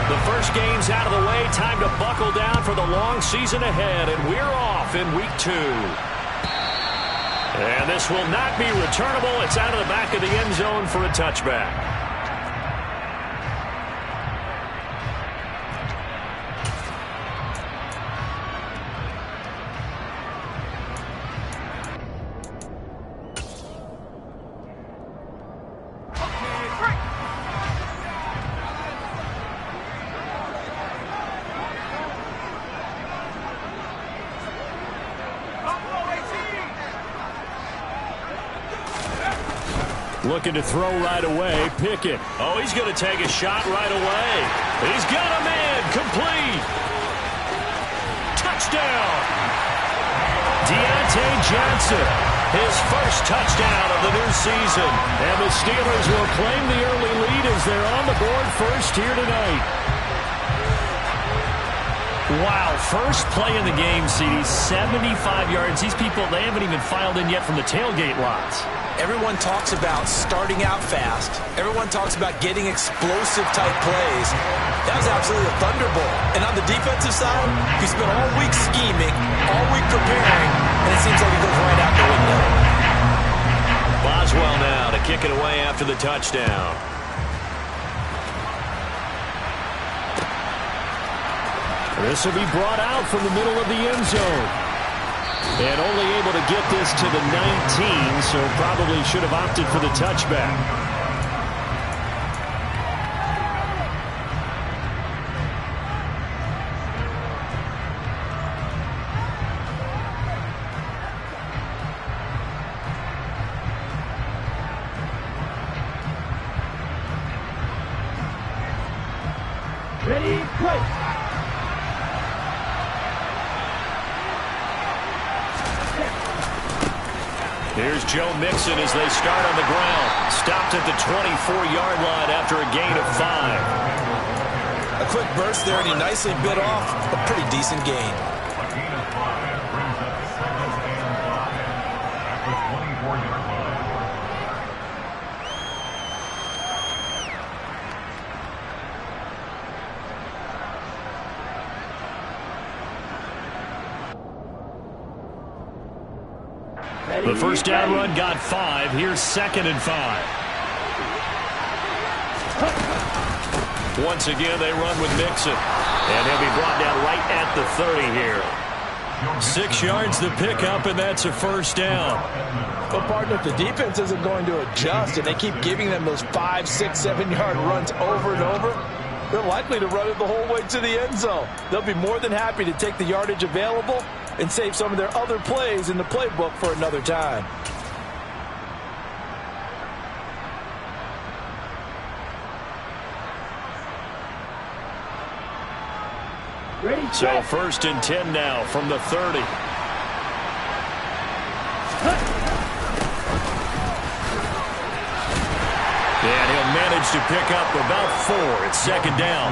The first game's out of the way. Time to buckle down for the long season ahead, and we're off in week 2. And this will not be returnable. It's out of the back of the end zone for a touchback. Looking to throw right away. Pickett. Oh, he's going to take a shot right away. He's got a man. Complete. Touchdown. Deontay Johnson. His first touchdown of the new season. And the Steelers will claim the early lead as they're on the board first here tonight. Wow, first play in the game, CD, 75 yards. These people, they haven't even filed in yet from the tailgate lots. Everyone talks about starting out fast. Everyone talks about getting explosive-type plays. That was absolutely a thunderbolt. And on the defensive side, he spent all week scheming, all week preparing, and it seems like it goes right out the window. Boswell now to kick it away after the touchdown. This will be brought out from the middle of the end zone. And only able to get this to the 19, so probably should have opted for the touchback. Ready, play. Here's Joe Mixon as they start on the ground. Stopped at the 24-yard line after a gain of 5. A quick burst there, and he nicely bit off a pretty decent gain. A gain of 5 brings up 2nd and 5 at the 24-yard line. The first down run got 5. Here's 2nd and 5. Once again, they run with Mixon. And he'll be brought down right at the 30 here. 6 yards the pickup, and that's a first down. But, partner, if the defense isn't going to adjust and they keep giving them those 5, 6, 7-yard runs over and over, they're likely to run it the whole way to the end zone. They'll be more than happy to take the yardage available and save some of their other plays in the playbook for another time. So 1st and 10 now from the 30. And he'll manage to pick up about 4. It's 2nd down.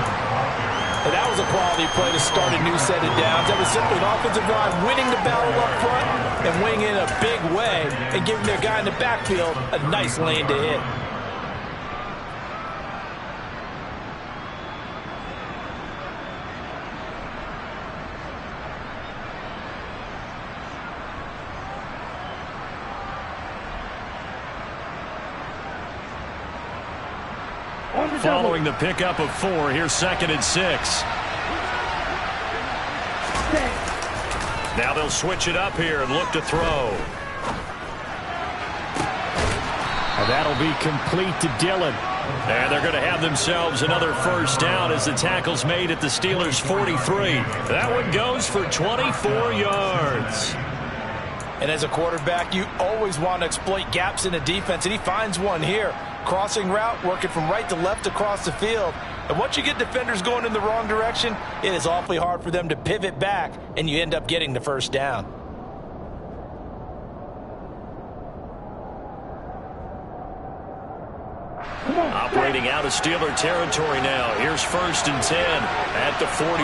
And that was a quality play to start a new set of downs. That was simply an offensive line winning the battle up front and winning in a big way and giving their guy in the backfield a nice lane to hit. Following the pickup of 4, here's 2nd and 6. Now they'll switch it up here and look to throw. And that'll be complete to Dillon. And they're going to have themselves another first down as the tackle's made at the Steelers' 43. That one goes for 24 yards. And as a quarterback, you always want to exploit gaps in the defense, and he finds one here. Crossing route, working from right to left across the field. And once you get defenders going in the wrong direction, it is awfully hard for them to pivot back, and you end up getting the first down. Operating out of Steeler territory now. Here's 1st and 10 at the 43.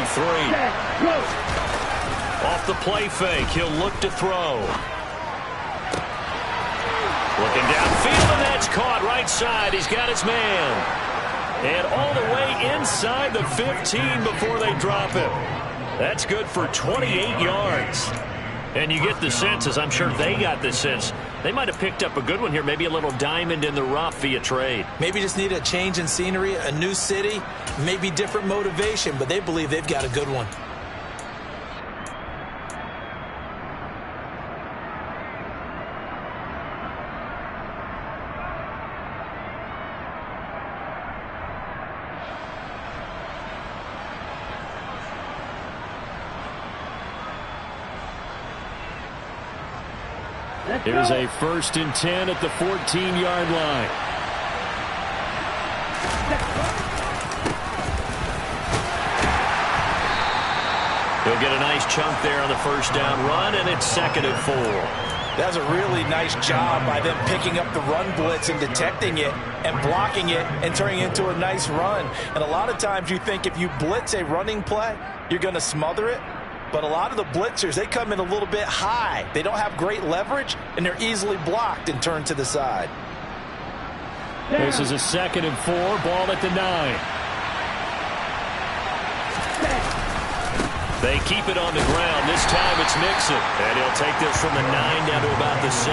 Off the play fake, he'll look to throw. Looking downfield, and that's caught right side. He's got his man. And all the way inside the 15 before they drop him. That's good for 28 yards. And you get the sense, as I'm sure they got the sense, they might have picked up a good one here, maybe a little diamond in the rough via trade. Maybe just need a change in scenery, a new city, maybe different motivation, but they believe they've got a good one. Here's a 1st and 10 at the 14-yard line. He'll get a nice chunk there on the 1st down run, and it's 2nd and 4. That's a really nice job by them picking up the run blitz and detecting it and blocking it and turning it into a nice run. And a lot of times you think if you blitz a running play, you're going to smother it. But a lot of the blitzers, they come in a little bit high. They don't have great leverage, and they're easily blocked and turned to the side. This is a 2nd and 4, ball at the 9. They keep it on the ground. This time it's Mixon. And he'll take this from the 9 down to about the 7.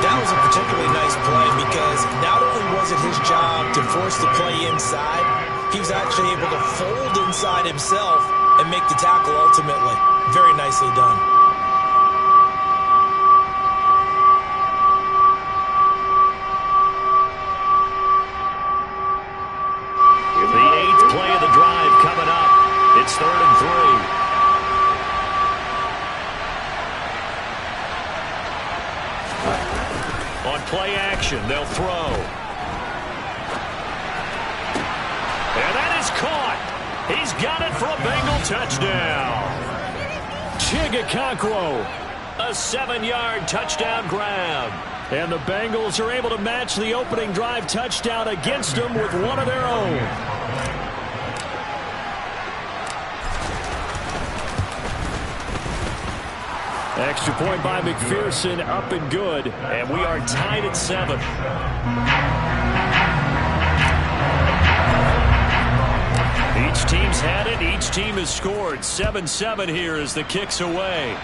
That was a particularly nice play because not only was it his job to force the play inside, he was actually able to fold inside himself and make the tackle ultimately. Very nicely done. The 8th play of the drive coming up. It's 3rd and 3. On play action, they'll throw. And that is caught. He's got it for a Bengal touchdown. Chigakonkwo, a 7-yard touchdown grab. And the Bengals are able to match the opening drive touchdown against them with one of their own. Extra point by McPherson, up and good. And we are tied at 7. Each team's had it. Each team has scored. 7-7 here as the kick's away.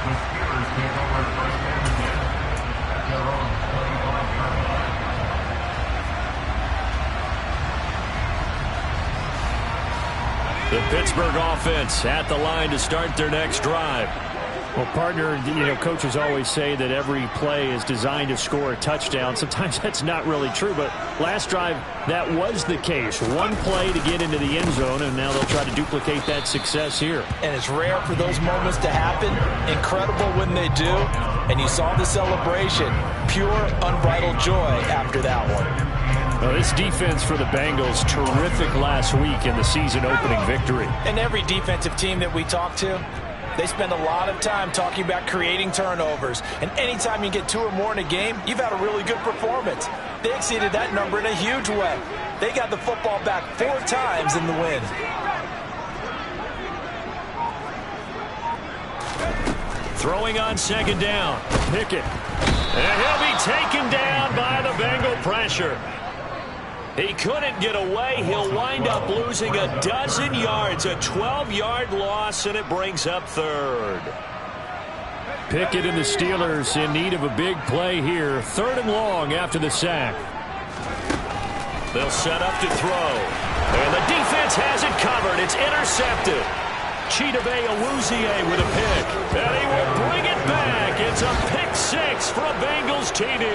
The Steelers take over 1st and 10 at their own 25-yard line. The Pittsburgh offense at the line to start their next drive. Well, partner, coaches always say that every play is designed to score a touchdown. Sometimes that's not really true, but last drive, that was the case. One play to get into the end zone, and now they'll try to duplicate that success here. And it's rare for those moments to happen. Incredible when they do. And you saw the celebration. Pure, unbridled joy after that one. Well, this defense for the Bengals, terrific last week in the season-opening victory. And every defensive team that we talk to, they spend a lot of time talking about creating turnovers. And anytime you get 2 or more in a game, you've had a really good performance. They exceeded that number in a huge way. They got the football back 4 times in the win. Throwing on 2nd down. Pickett. And he'll be taken down by the Bengal pressure. He couldn't get away. He'll wind up losing a dozen yards, a 12-yard loss, and it brings up 3rd. Pickett and the Steelers in need of a big play here. 3rd and long after the sack. They'll set up to throw. And the defense has it covered. It's intercepted. Chidobe Awuzie with a pick. And he will bring it back. It's a pick 6 for a Bengals TD.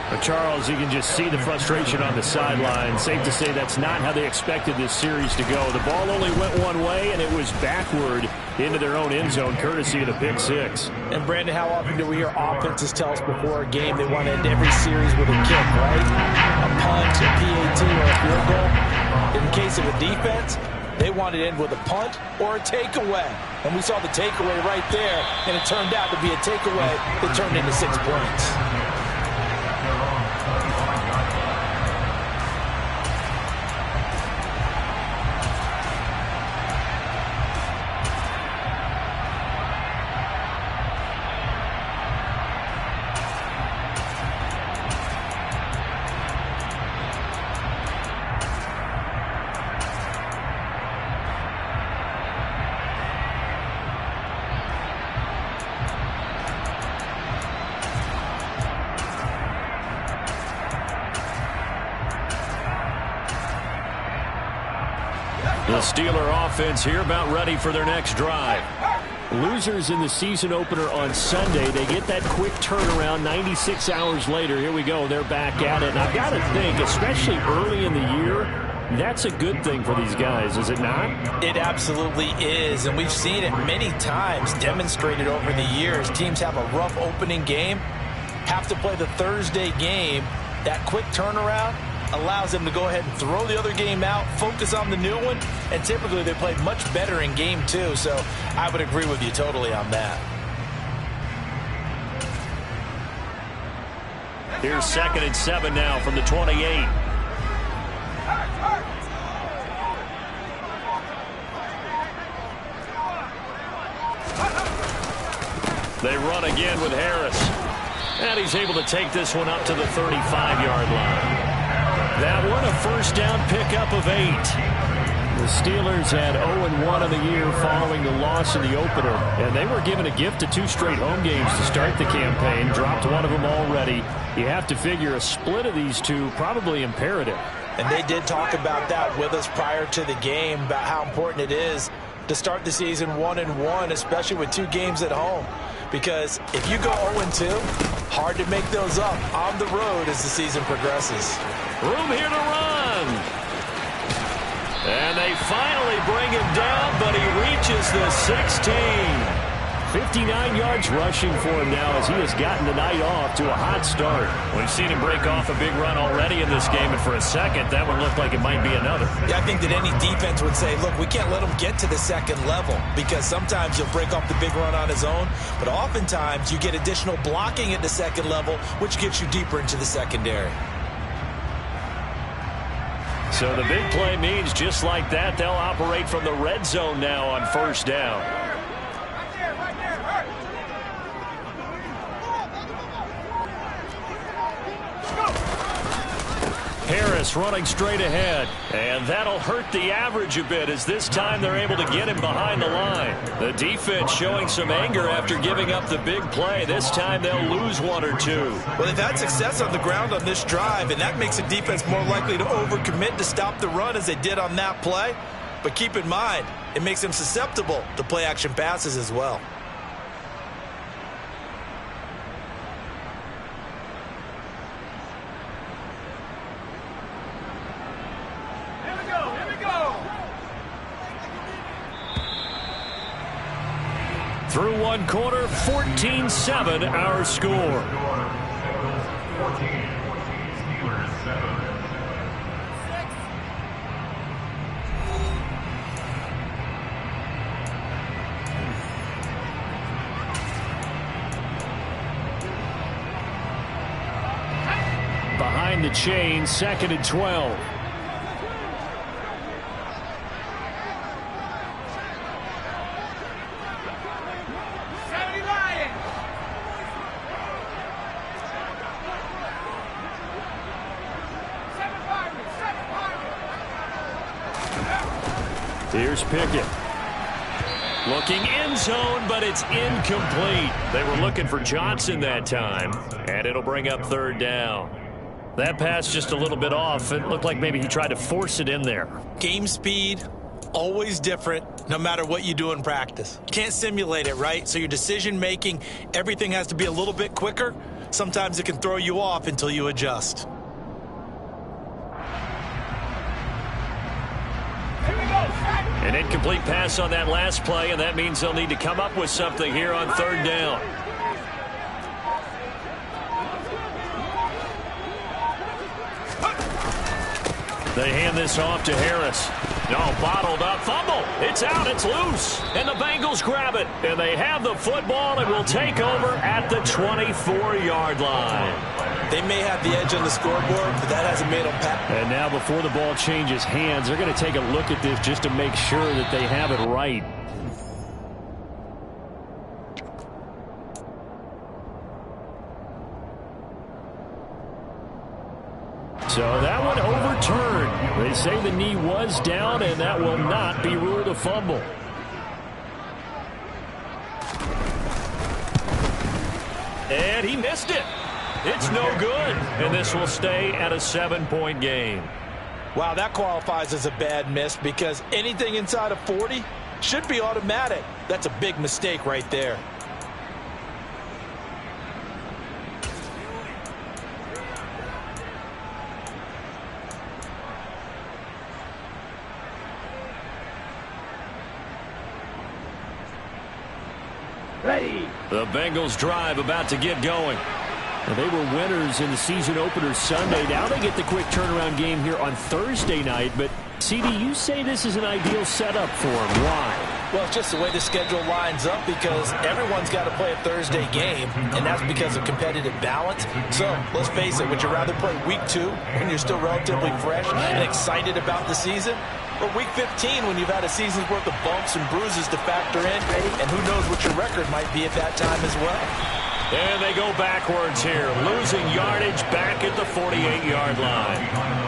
But Charles, you can just see the frustration on the sideline. Safe to say that's not how they expected this series to go. The ball only went one way, and it was backward into their own end zone, courtesy of the pick 6. And, Brandon, how often do we hear offenses tell us before a game they want to end every series with a kick, right? A punt, a PAT, or a field goal. In case of a defense, they want to end with a punt or a takeaway. And we saw the takeaway right there, and it turned out to be a takeaway that turned into 6 points. The Steeler offense here about ready for their next drive. Losers in the season opener on Sunday. They get that quick turnaround 96 hours later. Here we go. They're back at it. And I've got to think, especially early in the year, that's a good thing for these guys, is it not? It absolutely is, and we've seen it many times demonstrated over the years. Teams have a rough opening game, have to play the Thursday game. That quick turnaround allows them to go ahead and throw the other game out, focus on the new one, and typically they play much better in game two. So I would agree with you totally on that. Here's 2nd and 7 now from the 28. They run again with Harris. And he's able to take this one up to the 35-yard line. That one a first down pickup of 8. The Steelers had 0-1 on the year following the loss in the opener. And they were given a gift of 2 straight home games to start the campaign. Dropped one of them already. You have to figure a split of these two probably imperative. And they did talk about that with us prior to the game, about how important it is to start the season 1-1, especially with 2 games at home. Because if you go 0-2, hard to make those up on the road as the season progresses. Room here to run. And they finally bring him down, but he reaches the 16. 59 yards rushing for him now as he has gotten the night off to a hot start. We've seen him break off a big run already in this game, and for a second, that one looked like it might be another. Yeah, I think that any defense would say, look, we can't let him get to the second level, because sometimes he'll break off the big run on his own, but oftentimes you get additional blocking at the second level, which gets you deeper into the secondary. So the big play means just like that, they'll operate from the red zone now on first down. Harris running straight ahead, and that'll hurt the average a bit as this time they're able to get him behind the line. The defense showing some anger after giving up the big play. This time they'll lose 1 or 2. Well, they've had success on the ground on this drive, and that makes the defense more likely to overcommit to stop the run as they did on that play. But keep in mind, it makes them susceptible to play-action passes as well. Through 1 quarter, 14-7 our score. Steelers 7. Behind the chain, 2nd and 12. Here's Pickett. Looking end zone, but it's incomplete. They were looking for Johnson that time, and it'll bring up 3rd down. That pass just a little bit off. It looked like maybe he tried to force it in there. Game speed, always different, no matter what you do in practice. You can't simulate it, right? So your decision-making, everything has to be a little bit quicker. Sometimes it can throw you off until you adjust. An incomplete pass on that last play, and that means they'll need to come up with something here on 3rd down. They hand this off to Harris. No, bottled up, fumble. It's out, it's loose. And the Bengals grab it. And they have the football and will take over at the 24-yard line. They may have the edge on the scoreboard, but that hasn't made them pass. And now before the ball changes hands, they're going to take a look at this just to make sure that they have it right. So that one overturned. They say the knee was down, and that will not be ruled a fumble. And he missed it. It's no good. And this will stay at a 7-point game. Wow, that qualifies as a bad miss because anything inside of 40 should be automatic. That's a big mistake right there. Ready. The Bengals drive about to get going. They were winners in the season opener Sunday. Now they get the quick turnaround game here on Thursday night. But, CD, you say this is an ideal setup for them. Why? Well, it's just the way the schedule lines up because everyone's got to play a Thursday game, and that's because of competitive balance. So, let's face it, would you rather play Week 2 when you're still relatively fresh and excited about the season? Or Week 15 when you've had a season's worth of bumps and bruises to factor in, and who knows what your record might be at that time as well. And they go backwards here, losing yardage back at the 48-yard line.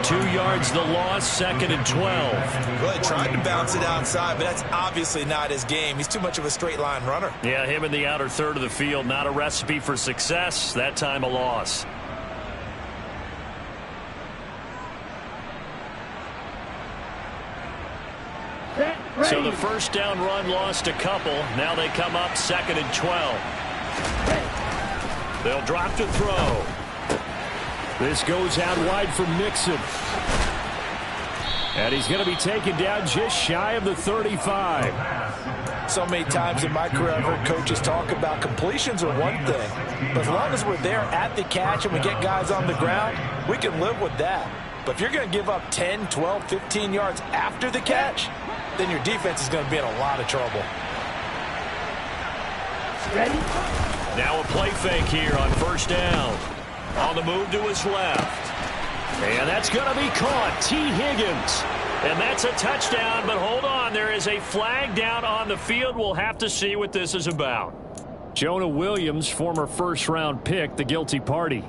2 yards the loss, 2nd and 12. Well, he tried to bounce it outside, but that's obviously not his game. He's too much of a straight-line runner. Yeah, him in the outer third of the field, not a recipe for success. That time a loss. So the first down run lost a couple. Now they come up 2nd and 12. They'll drop to throw. This goes out wide for Mixon. And he's going to be taken down just shy of the 35. So many times in my career I've heard coaches talk about completions are one thing. But as long as we're there at the catch and we get guys on the ground, we can live with that. But if you're going to give up 10, 12, 15 yards after the catch, then your defense is going to be in a lot of trouble. Ready. Now a play fake here on first down. On the move to his left. And that's going to be caught. T. Higgins. And that's a touchdown, but hold on. There is a flag down on the field. We'll have to see what this is about. Jonah Williams, former first-round pick, the guilty party.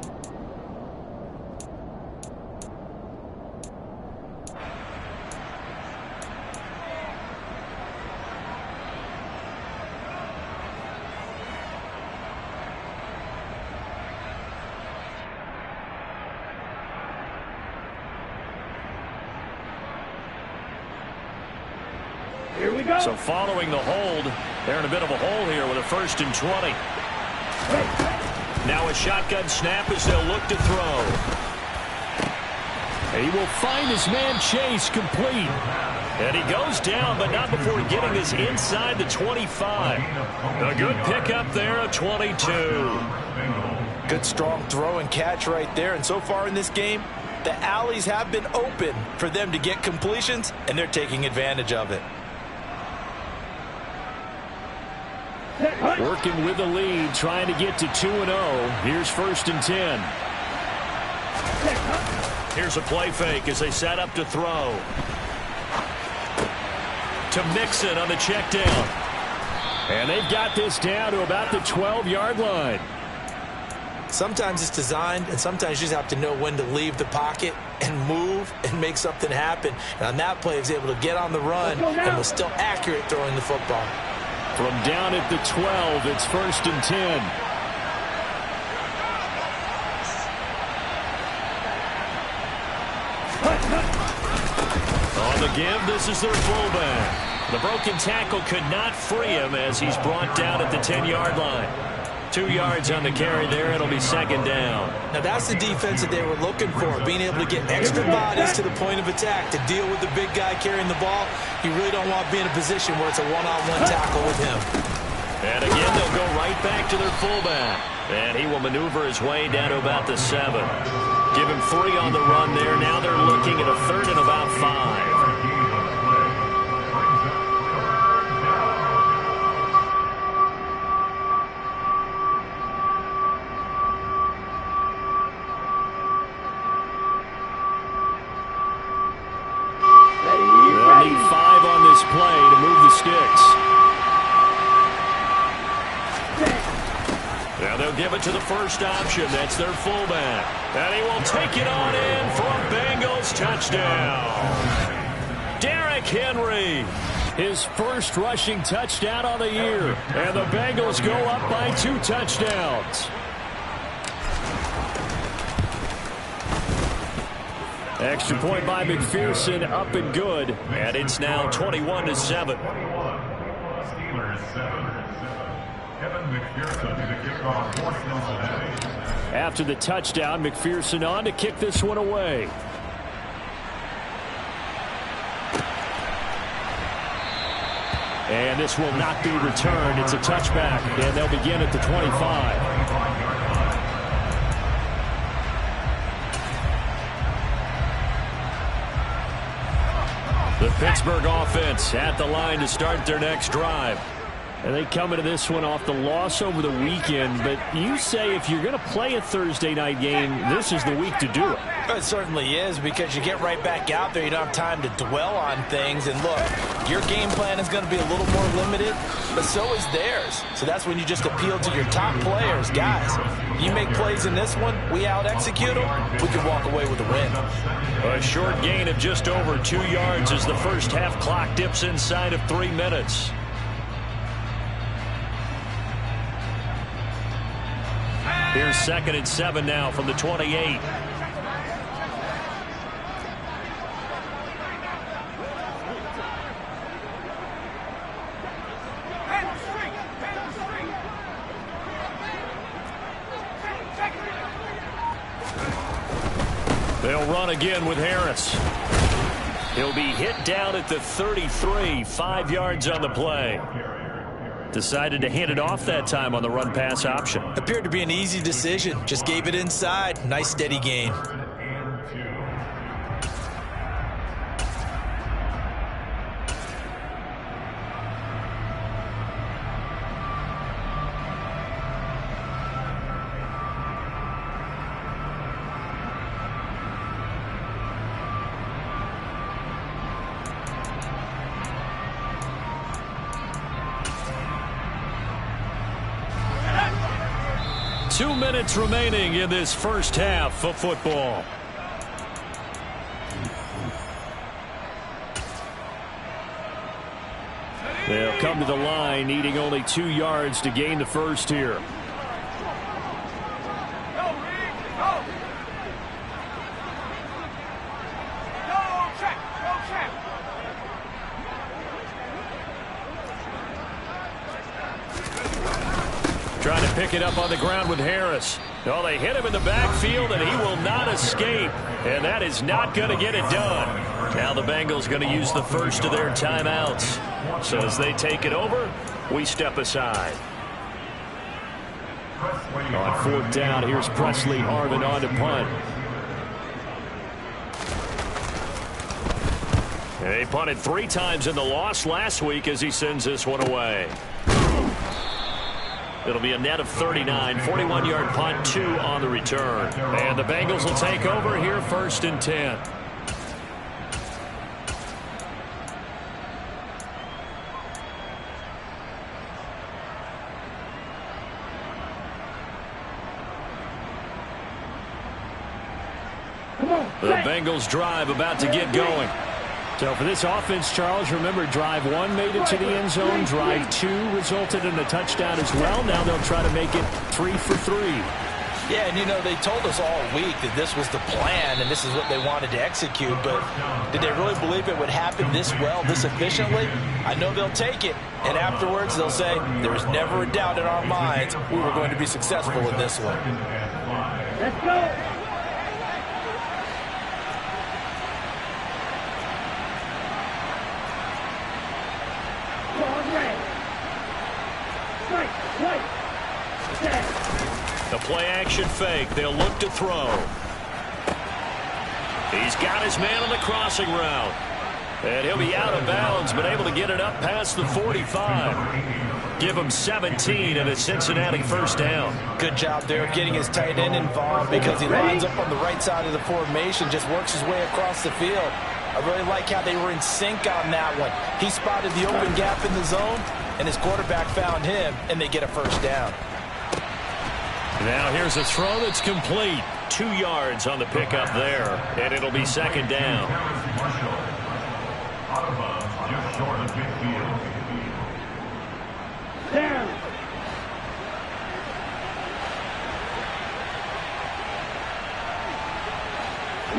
Here we go. So following the hold, they're in a bit of a hole here with a 1st and 20. Now a shotgun snap as they'll look to throw. He will find his man Chase complete. And he goes down, but not before getting this inside the 25. A good pickup there, a 22. Good strong throw and catch right there. And so far in this game, the alleys have been open for them to get completions, and they're taking advantage of it. Working with the lead, trying to get to 2-0. Here's 1st and 10. Here's a play fake as they set up to throw. To Mixon on the check down. And they've got this down to about the 12-yard line. Sometimes it's designed, and sometimes you just have to know when to leave the pocket and move and make something happen. And on that play, he was able to get on the run and was still accurate throwing the football. From down at the 12, it's 1st and 10. On the give, this is their fullback. The broken tackle could not free him as he's brought down at the 10-yard line. 2 yards on the carry there. It'll be 2nd down. Now that's the defense that they were looking for, being able to get extra bodies to the point of attack to deal with the big guy carrying the ball. You really don't want to be in a position where it's a one-on-one tackle with him. And again, they'll go right back to their fullback. And he will maneuver his way down to about the 7. Give him 3 on the run there. Now they're looking at a 3rd and about 5. They'll need 5 on this play to move the sticks. Now they'll give it to the first option. That's their fullback. And he will take it on in for a Bengals touchdown. Derrick Henry. His first rushing touchdown on the year. And the Bengals go up by 2 touchdowns. Extra point by McPherson, up and good. And it's now 21-7. Steelers 7. Kevin McPherson to kick off for Cincinnati. After the touchdown, McPherson on to kick this one away. And this will not be returned. It's a touchback, and they'll begin at the 25. The Pittsburgh offense at the line to start their next drive. And they come into this one off the loss over the weekend. But you say if you're going to play a Thursday night game, this is the week to do it. It certainly is, because you get right back out there. You don't have time to dwell on things. And look, your game plan is going to be a little more limited, but so is theirs. So that's when you just appeal to your top players. Guys, you make plays in this one, we out-execute them, we can walk away with a win. A short gain of just over 2 yards as the first half clock dips inside of 3 minutes. Here's 2nd and 7 now from the 28. They'll run again with Harris. He'll be hit down at the 33, 5 yards on the play. Decided to hand it off that time on the run-pass option. Appeared to be an easy decision. Just gave it inside. Nice steady gain. 2 minutes remaining in this first half of football. They'll come to the line, needing only 2 yards to gain the first here. Trying to pick it up on the ground with Harris. Oh, they hit him in the backfield, and he will not escape. And that is not going to get it done. Now the Bengals going to use the first of their timeouts. So as they take it over, we step aside. On 4th down, here's Presley Harvin on to punt. They punted 3 times in the loss last week as he sends this one away. It'll be a net of 39, 41-yard punt, 2 on the return. And the Bengals will take over here, 1st and 10. The Bengals drive about to get going. So for this offense, Charles, remember, drive 1 made it to the end zone. Drive 2 resulted in a touchdown as well. Now they'll try to make it 3 for 3. Yeah, and you know, they told us all week that this was the plan and this is what they wanted to execute, but did they really believe it would happen this well, this efficiently? I know they'll take it, and afterwards they'll say, there was never a doubt in our minds we were going to be successful in this one. Let's go. The play-action fake. They'll look to throw. He's got his man on the crossing route. And he'll be out of bounds, but able to get it up past the 45. Give him 17 and a Cincinnati 1st down. Good job there getting his tight end involved because he lines up on the right side of the formation, just works his way across the field. I really like how they were in sync on that one. He spotted the open gap in the zone, and his quarterback found him, and they get a 1st down. Now here's a throw that's complete. 2 yards on the pickup there, and it'll be 2nd down. Out of bounds, just short of midfield. Down.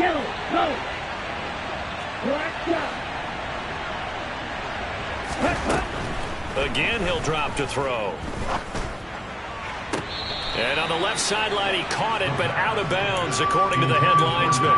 Yellow, go. Black shot. Again, he'll drop to throw. And on the left sideline, he caught it, but out of bounds, according to the head linesman.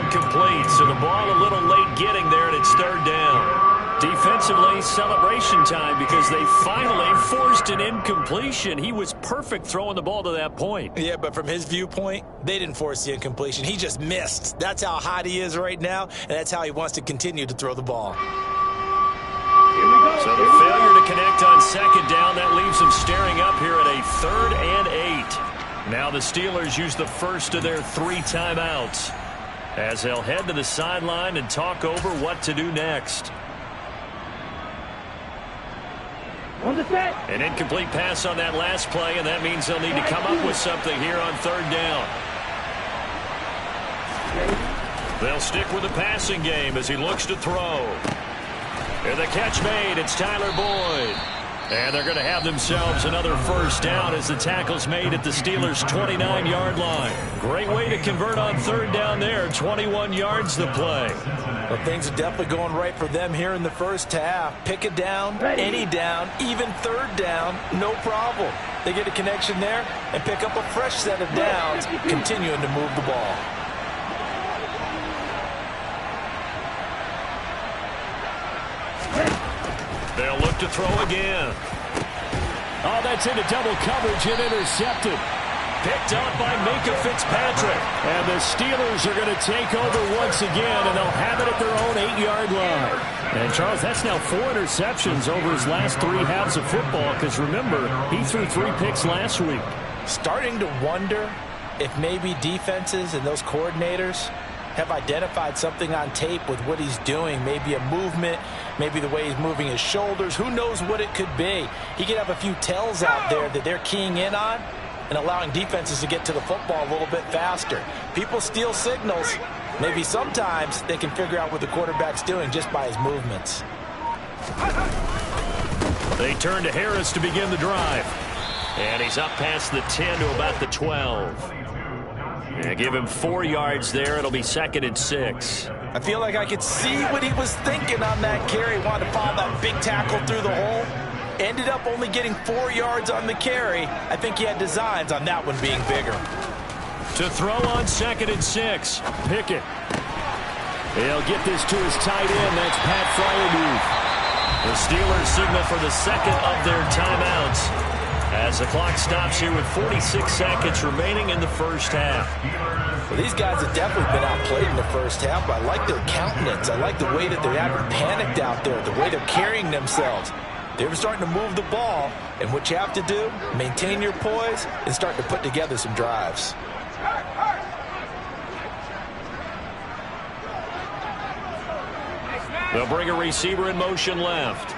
Incomplete, so the ball a little late getting there, and it's third down. Defensively, celebration time because they finally forced an incompletion. He was perfect throwing the ball to that point. Yeah, but from his viewpoint, they didn't force the incompletion. He just missed. That's how hot he is right now, and that's how he wants to continue to throw the ball. So the failure to connect on second down, that leaves them staring up here at a 3rd and 8. Now the Steelers use the first of their 3 timeouts as they'll head to the sideline and talk over what to do next. On the set. An incomplete pass on that last play, and that means they'll need to come up with something here on 3rd down. They'll stick with the passing game as he looks to throw. And the catch made. It's Tyler Boyd. And they're going to have themselves another first down as the tackle's made at the Steelers' 29-yard line. Great way to convert on 3rd down there. 21 yards to play. Well, things are definitely going right for them here in the first half. Pick a down, any down, even 3rd down, no problem. They get a connection there and pick up a fresh set of downs, continuing to move the ball. They'll look to throw again. Oh, that's into double coverage and intercepted. Picked up by Minka Fitzpatrick. And the Steelers are going to take over once again, and they'll have it at their own 8-yard line. And, Charles, that's now 4 interceptions over his last 3 halves of football, because, remember, he threw 3 picks last week. Starting to wonder if maybe defenses and those coordinators have identified something on tape with what he's doing. Maybe a movement, maybe the way he's moving his shoulders. Who knows what it could be? He could have a few tells out there that they're keying in on and allowing defenses to get to the football a little bit faster. People steal signals. Maybe sometimes they can figure out what the quarterback's doing just by his movements. They turn to Harris to begin the drive. And he's up past the 10 to about the 12. And give him 4 yards there. It'll be 2nd and 6. I feel like I could see what he was thinking on that carry. Wanted to follow that big tackle through the hole. Ended up only getting 4 yards on the carry. I think he had designs on that one being bigger. To throw on 2nd and 6. Pickett. He'll get this to his tight end. That's Pat Fryermuth. The Steelers signal for the 2nd of their timeouts as the clock stops here with 46 seconds remaining in the first half. Well, these guys have definitely been outplayed in the first half, but I like their countenance. I like the way that they haven't panicked out there, the way they're carrying themselves. They're starting to move the ball, and what you have to do, maintain your poise and start to put together some drives. They'll bring a receiver in motion left.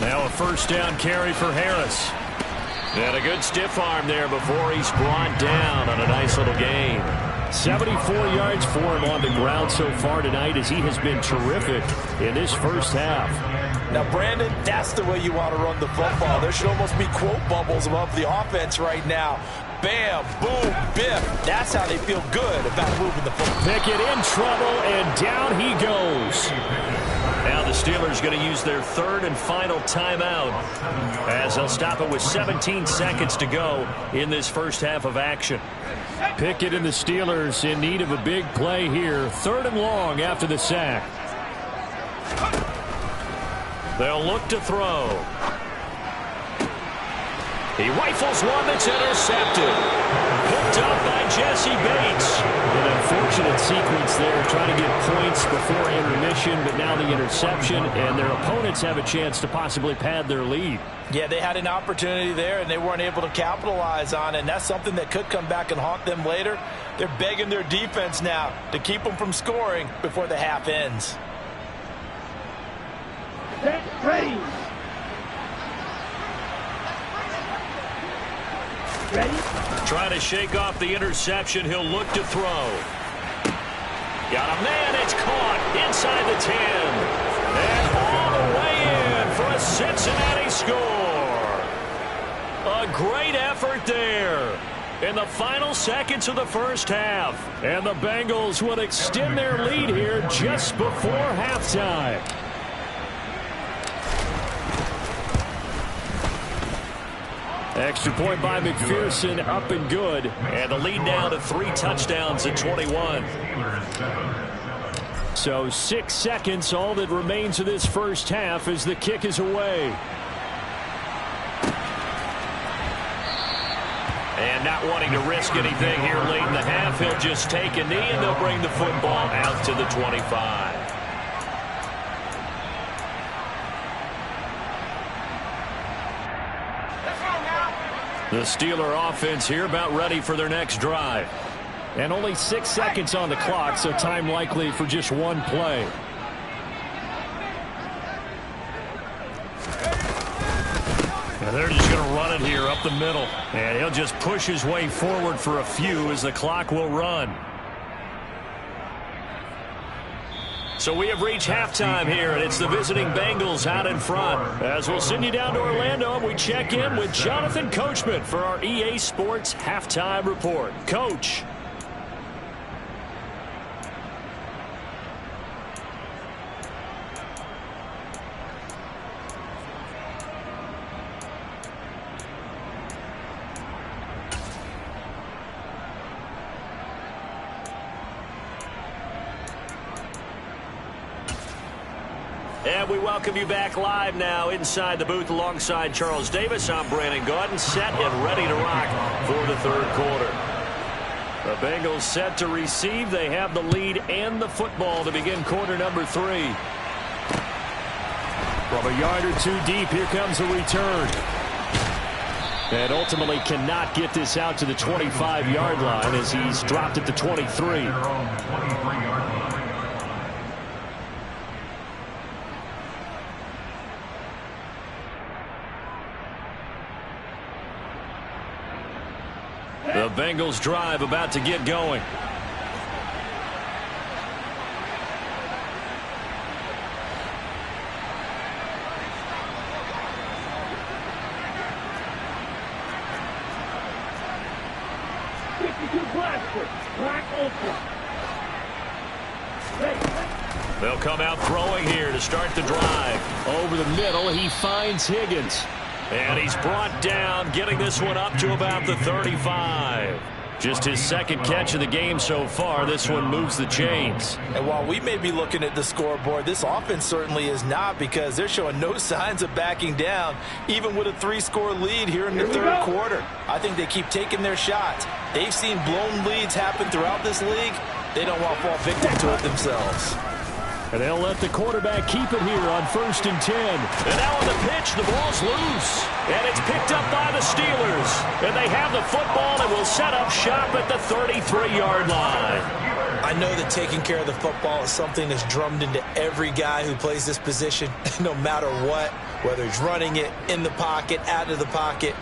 Now a first down carry for Harris. And a good stiff arm there before he's brought down on a nice little gain. 74 yards for him on the ground so far tonight as he has been terrific in this first half. Now, Brandon, that's the way you want to run the football. There should almost be quote bubbles above the offense right now. Bam, boom, biff. That's how they feel good about moving the football. Pickett in trouble, and down he goes. Now the Steelers going to use their 3rd and final timeout as they'll stop it with 17 seconds to go in this first half of action. Pickett and the Steelers in need of a big play here. 3rd and long after the sack. They'll look to throw. He rifles one that's intercepted. Picked up by Jesse Bates. An unfortunate sequence there, trying to get points before intermission, but now the interception, and their opponents have a chance to possibly pad their lead. Yeah, they had an opportunity there, and they weren't able to capitalize on it, and that's something that could come back and haunt them later. They're begging their defense now to keep them from scoring before the half ends. Set, ready. Ready? Trying to shake off the interception. He'll look to throw. Got a man. It's caught inside the 10. And all the way in for a Cincinnati score. A great effort there in the final seconds of the first half. And the Bengals would extend their lead here just before halftime. Extra point by McPherson, up and good. And the lead down to 3 touchdowns at 21. So 6 seconds, all that remains of this first half as the kick is away. And not wanting to risk anything here late in the half, he'll just take a knee and they'll bring the football out to the 25. The Steeler offense here about ready for their next drive. And only 6 seconds on the clock, so time likely for just one play. And they're just going to run it here up the middle. And he'll just push his way forward for a few as the clock will run. So we have reached halftime here, and it's the visiting Bengals out in front. As we'll send you down to Orlando, and we check in with Jonathan Coachman for our EA Sports Halftime Report. Coach. And we welcome you back live now inside the booth alongside Charles Davis. I'm Brandon Gaudin, set and ready to rock for the third quarter. The Bengals set to receive. They have the lead and the football to begin quarter number 3. From a yard or two deep, here comes a return. And ultimately cannot get this out to the 25-yard line as he's dropped at the 23. The Bengals drive about to get going. They'll come out throwing here to start the drive. Over the middle, he finds Higgins. And he's brought down, getting this one up to about the 35. Just his second catch of the game so far. This one moves the chains. And while we may be looking at the scoreboard, this offense certainly is not, because they're showing no signs of backing down, even with a 3-score lead here in the third quarter. I think they keep taking their shots. They've seen blown leads happen throughout this league. They don't want to fall victim to it themselves. And they'll let the quarterback keep it here on 1st and 10. And now on the pitch, the ball's loose. And it's picked up by the Steelers. And they have the football and will set up shop at the 33-yard line. I know that taking care of the football is something that's drummed into every guy who plays this position, no matter what, whether he's running it, in the pocket, out of the pocket.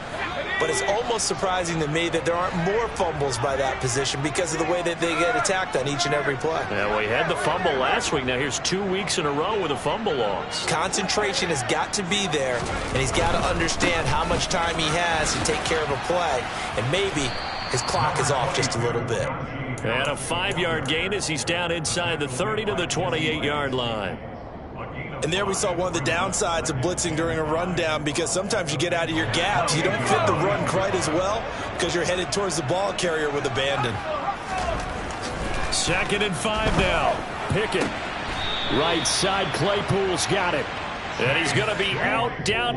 But it's almost surprising to me that there aren't more fumbles by that position because of the way that they get attacked on each and every play. Yeah, well, he had the fumble last week. Now here's 2 weeks in a row with a fumble loss. Concentration has got to be there, and he's got to understand how much time he has to take care of a play. And maybe his clock is off just a little bit. And a 5-yard gain as he's down inside the 30 to the 28-yard line. And there we saw one of the downsides of blitzing during a rundown, because sometimes you get out of your gaps. You don't fit the run quite as well because you're headed towards the ball carrier with abandon. 2nd and 5 now. Pickett. Right side, Claypool's got it. And he's going to be out, down.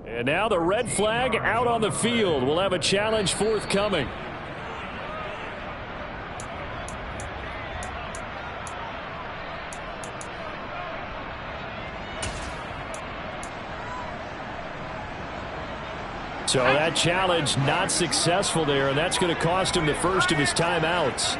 And now the red flag out on the field. We'll have a challenge forthcoming. So that challenge not successful there, and that's going to cost him the first of his timeouts.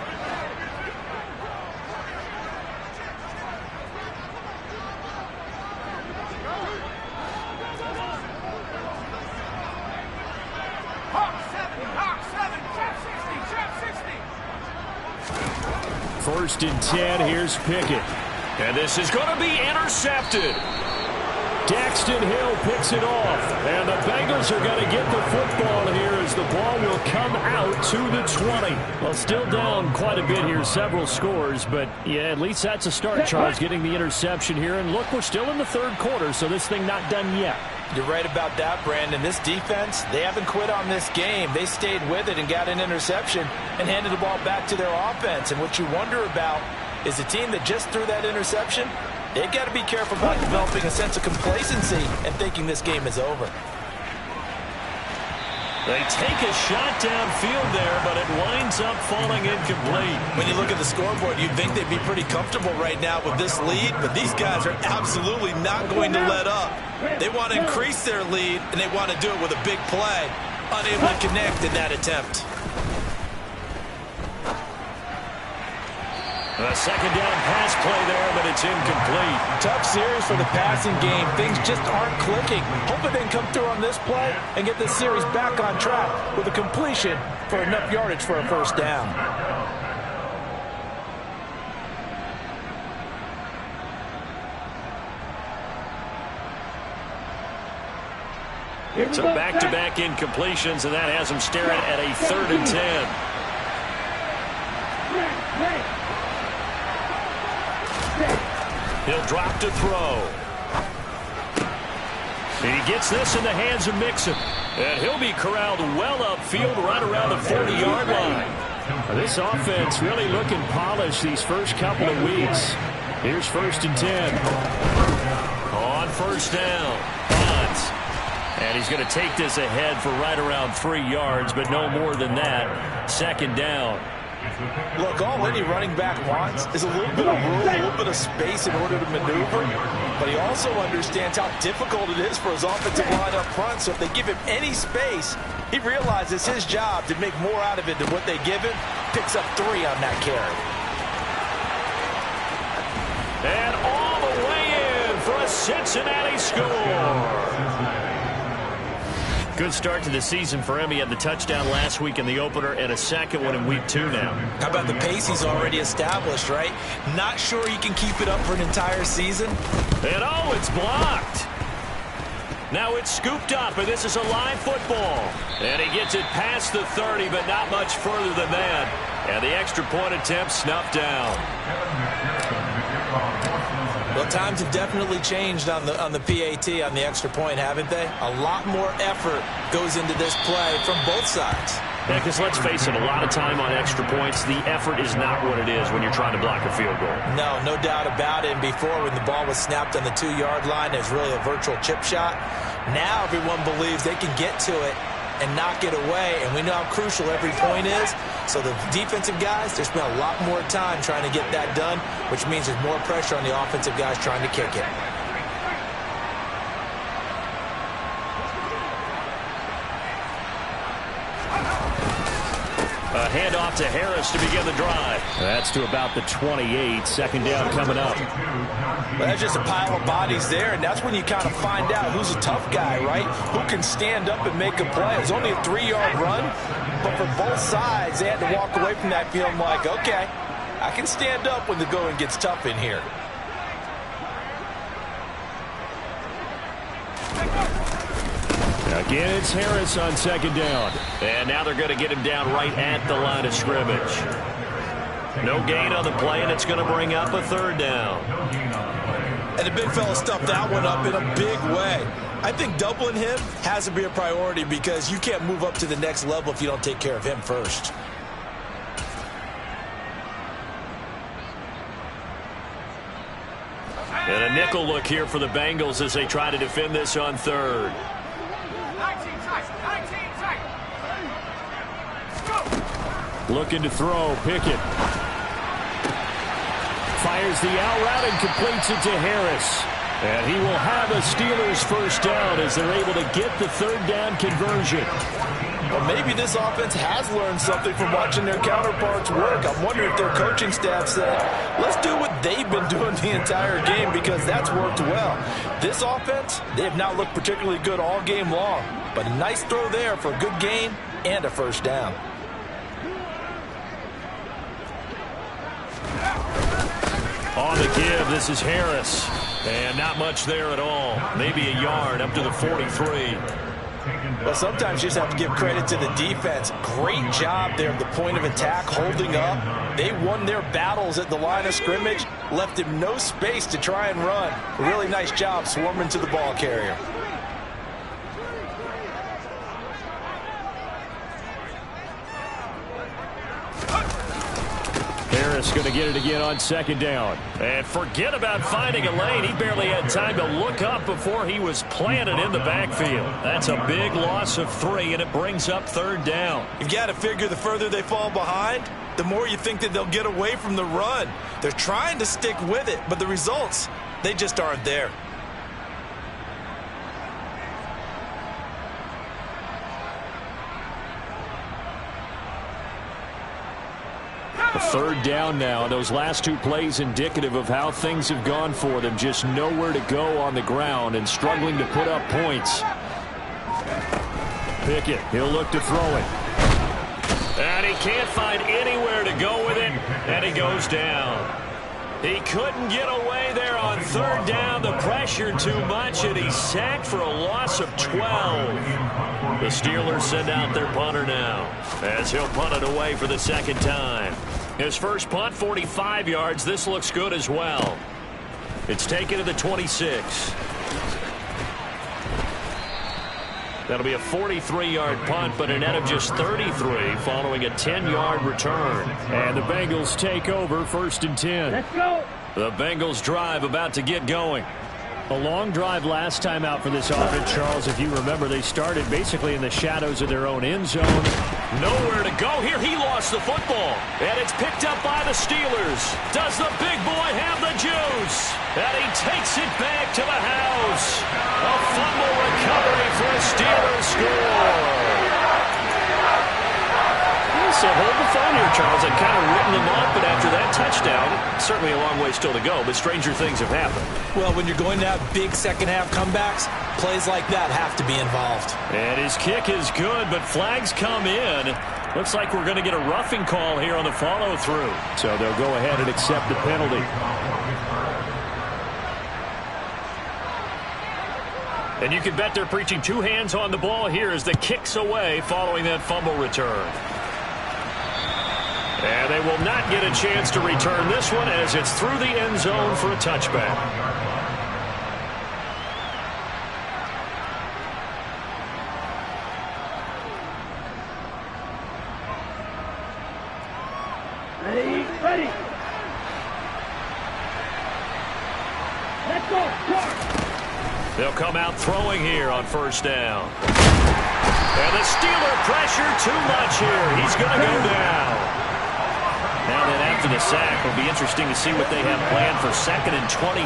First and 10, here's Pickett. And this is going to be intercepted. Daxton Hill picks it off. And the Bengals are going to get the football here as the ball will come out to the 20. Well, still down quite a bit here, several scores. But, yeah, at least that's a start, Charles, getting the interception here. And, look, we're still in the third quarter, so this thing not done yet. You're right about that, Brandon. This defense, they haven't quit on this game. They stayed with it and got an interception and handed the ball back to their offense. And what you wonder about is a team that just threw that interception, they've got to be careful about developing a sense of complacency and thinking this game is over. They take a shot downfield there, but it winds up falling incomplete. When you look at the scoreboard, you'd think they'd be pretty comfortable right now with this lead, but these guys are absolutely not going to let up. They want to increase their lead, and they want to do it with a big play. Unable to connect in that attempt. A second down pass play there, but it's incomplete. Tough series for the passing game. Things just aren't clicking. Hoping they can come through on this play and get this series back on track with a completion for enough yardage for a first down. So back-to-back incompletions, and that has them staring at a 3rd and 10. He'll drop to throw. He gets this in the hands of Mixon. And he'll be corralled well upfield right around the 40-yard line. This offense really looking polished these first couple of weeks. Here's 1st and 10. On first down. Bonds. And he's going to take this ahead for right around 3 yards, but no more than that. 2nd down. Look, all any running back wants is a little bit of room, a little bit of space in order to maneuver. But he also understands how difficult it is for his offensive line up front. So if they give him any space, he realizes his job to make more out of it than what they give him. Picks up 3 on that carry. And all the way in for a Cincinnati score. Good start to the season for him. He had the touchdown last week in the opener and a second one in week 2 now. How about the pace he's already established, right? Not sure he can keep it up for an entire season. And oh, it's blocked. Now it's scooped up, and this is a live football. And he gets it past the 30, but not much further than that. And the extra point attempt snuffed down. Well, times have definitely changed on the PAT, on the extra point, haven't they? A lot more effort goes into this play from both sides. Yeah, because let's face it, a lot of time on extra points, the effort is not what it is when you're trying to block a field goal. No doubt about it. And before, when the ball was snapped on the 2-yard line, it was really a virtual chip shot. Now everyone believes they can get to it and knock it away, and we know how crucial every point is. So the defensive guys, they spend a lot more time trying to get that done, which means there's more pressure on the offensive guys trying to kick it. A handoff to Harris to begin the drive. That's to about the 28. 2nd down coming up. Well, that's just a pile of bodies there, and that's when you kind of find out who's a tough guy, right? Who can stand up and make a play. It was only a 3-yard run, but for both sides, they had to walk away from that feeling like, okay, I can stand up when the going gets tough in here. Again, it's Harris on 2nd down. And now they're going to get him down right at the line of scrimmage. No gain on the play, and it's going to bring up a 3rd down. And the big fella stuffed that one up in a big way. I think doubling him has to be a priority because you can't move up to the next level if you don't take care of him first. And a nickel look here for the Bengals as they try to defend this on 3rd. Looking to throw. Pickett fires the out route and completes it to Harris. And he will have a Steelers 1st down as they're able to get the 3rd down conversion. Well, maybe this offense has learned something from watching their counterparts work. I'm wondering if their coaching staff said, let's do what they've been doing the entire game because that's worked well. This offense, they have not looked particularly good all game long. But a nice throw there for a good gain and a 1st down. On the give, this is Harris. And not much there at all. Maybe a yard up to the 43. Well, sometimes you just have to give credit to the defense. Great job there at the point of attack, holding up. They won their battles at the line of scrimmage, left him no space to try and run. A really nice job swarming to the ball carrier. Harris going to get it again on second down. And forget about finding a lane. He barely had time to look up before he was planted in the backfield. That's a big loss of 3, and it brings up third down. You've got to figure the further they fall behind, the more you think that they'll get away from the run. They're trying to stick with it, but the results, they just aren't there. A third down now. Those last 2 plays indicative of how things have gone for them. Just nowhere to go on the ground and struggling to put up points. Pickett, he'll look to throw it. And he can't find anywhere to go with it, and he goes down. He couldn't get away there on third down. The pressure too much, and he's sacked for a loss of 12. The Steelers send out their punter now, as he'll punt it away for the second time. His first punt, 45 yards. This looks good as well. It's taken to the 26. That'll be a 43-yard punt, but a net of just 33 following a 10-yard return. And the Bengals take over, 1st and 10. Let's go. The Bengals drive about to get going. A long drive last time out for this offense, Charles. If you remember, they started basically in the shadows of their own end zone. Nowhere to go here. He lost the football. And it's picked up by the Steelers. Does the big boy have the juice? And he takes it back to the house. A fumble recovery for a Steelers score. So hold the phone here, Charles. I'd kind of written them off, but after that touchdown, certainly a long ways still to go, but stranger things have happened. Well, when you're going to have big second-half comebacks, plays like that have to be involved. And his kick is good, but flags come in. Looks like we're going to get a roughing call here on the follow-through. So they'll go ahead and accept the penalty. And you can bet they're preaching 2 hands on the ball here as the kick's away following that fumble return. And they will not get a chance to return this one as it's through the end zone for a touchback. Ready. Let's go. Start. They'll come out throwing here on first down. And the Steeler pressure too much here. He's going to go down. Now then, after the sack, it'll be interesting to see what they have planned for 2nd and 23.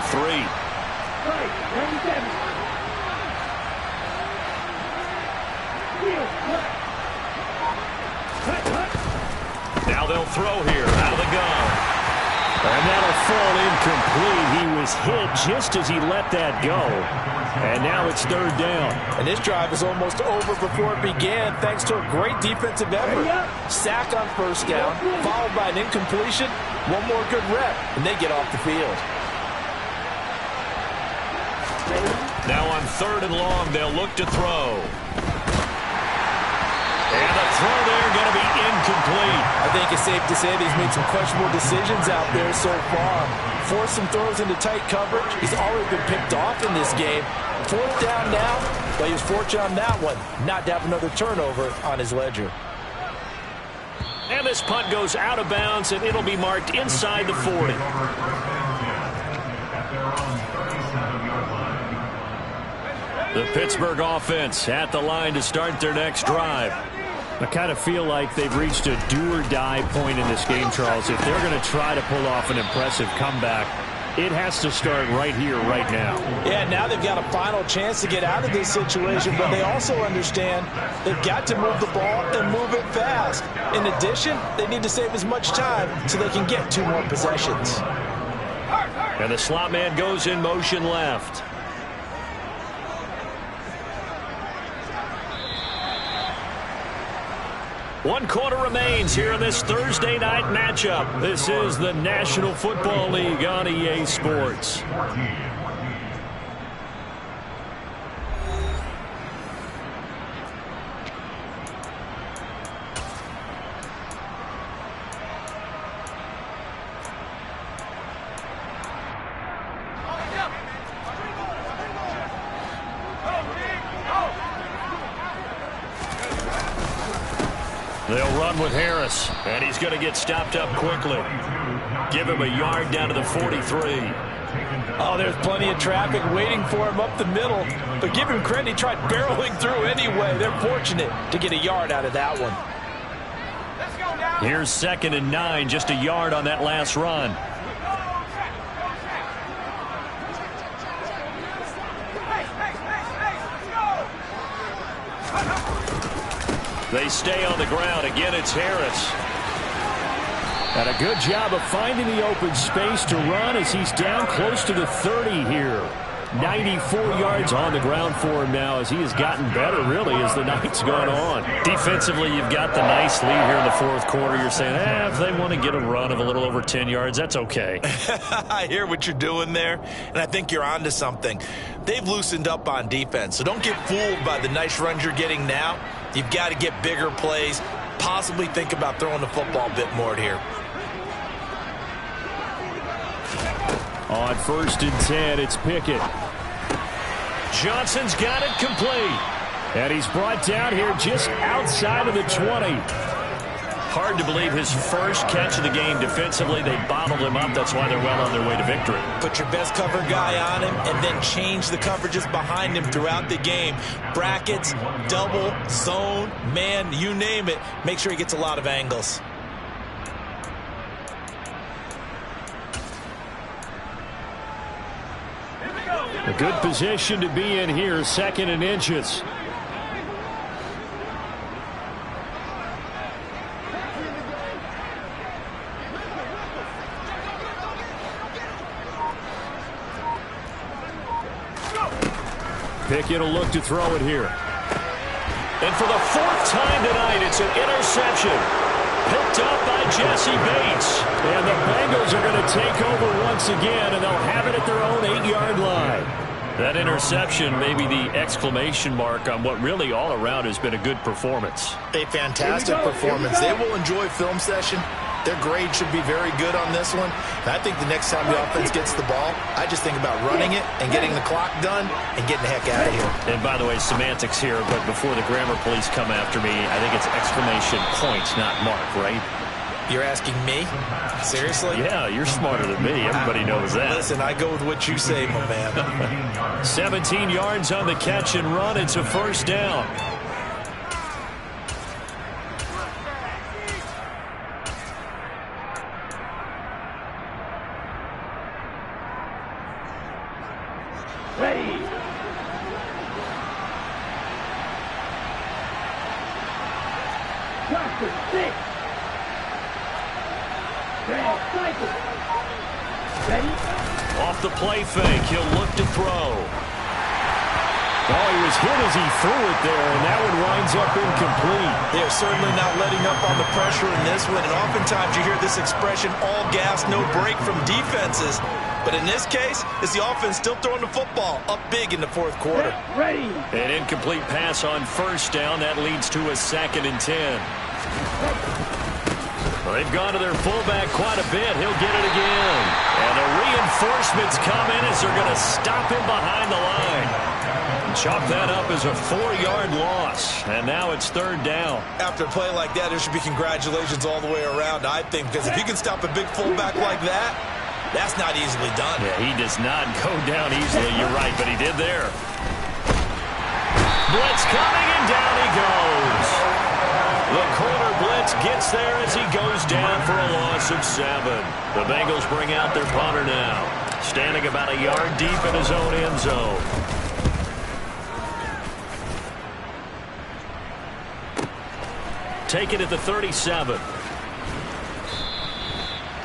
Right. 97. Now they'll throw here out of the gun. And that'll fall incomplete. He was hit just as he let that go. And now it's third down. And this drive is almost over before it began thanks to a great defensive effort. Sack on first down, followed by an incompletion. One more good rep, and they get off the field. Now on 3rd and long, they'll look to throw. And the throw there going to be incomplete. I think it's safe to say that he's made some questionable decisions out there so far. Forced some throws into tight coverage. He's already been picked off in this game. 4th down now, but he was fortunate on that one not to have another turnover on his ledger. And this punt goes out of bounds, and it'll be marked inside the 40. The Pittsburgh offense at the line to start their next drive. I kind of feel like they've reached a do-or-die point in this game, Charles. If they're going to try to pull off an impressive comeback, it has to start right here, right now. Yeah, now they've got a final chance to get out of this situation, but they also understand they've got to move the ball and move it fast. In addition, they need to save as much time so they can get 2 more possessions. And the slot man goes in motion left. 1 quarter remains here in this Thursday night matchup. This is the National Football League on EA Sports. They'll run with Harris, and he's going to get stopped up quickly. Give him a yard down to the 43. Oh, there's plenty of traffic waiting for him up the middle. But give him credit, he tried barreling through anyway. They're fortunate to get a yard out of that one. Here's 2nd and 9, just a yard on that last run. They stay on the ground. Again, it's Harris. And a good job of finding the open space to run as he's down close to the 30 here. 94 yards on the ground for him now as he has gotten better, really, as the night's gone on. Defensively, you've got the nice lead here in the 4th quarter. You're saying, if they want to get a run of a little over 10 yards, that's okay. I hear what you're doing there, and I think you're onto something. They've loosened up on defense, so don't get fooled by the nice runs you're getting now. You've got to get bigger plays, possibly think about throwing the football a bit more here. On 1st and 10, it's Pickett. Johnson's got it complete. And he's brought down here just outside of the 20. Hard to believe his first catch of the game defensively. They bottled him up. That's why they're well on their way to victory. Put your best cover guy on him and then change the coverages behind him throughout the game. Brackets, double, zone, man, you name it. Make sure he gets a lot of angles. A good position to be in here, 2nd and inches. Pickett will look to throw it here. And for the 4th time tonight, it's an interception. Picked up by Jesse Bates. And the Bengals are going to take over once again, and they'll have it at their own 8-yard line. That interception may be the exclamation mark on what really all around has been a good performance. A fantastic performance. They will enjoy film session. Their grade should be very good on this one. And I think the next time the offense gets the ball, I just think about running it and getting the clock done and getting the heck out of here. And by the way, semantics here, but before the grammar police come after me, I think it's exclamation points, not mark, right? You're asking me? Seriously? Yeah, you're smarter than me. Everybody knows that. Listen, I go with what you say, my man. 17 yards on the catch and run. It's a 1st down. Ready. Johnson, 6. Cycle. Ready. Off the play fake, he'll look to throw. Oh, he was hit as he threw it there, and that one winds up incomplete. They are certainly not letting up on the pressure in this one, and oftentimes you hear this expression, all gas, no break from defenses. But in this case, it's the offense still throwing the football up big in the 4th quarter. Ready. An incomplete pass on 1st down. That leads to a 2nd and 10. Well, they've gone to their fullback quite a bit. He'll get it again. And the reinforcements come in as they're going to stop him behind the line. Chop that up as a 4-yard loss. And now it's 3rd down. After a play like that, there should be congratulations all the way around, I think, because if you can stop a big fullback like that, that's not easily done. Yeah, he does not go down easily. You're right, but he did there. Blitz coming, and down he goes. The corner blitz gets there as he goes down for a loss of 7. The Bengals bring out their punter now, standing about a yard deep in his own end zone. Take it at the 37.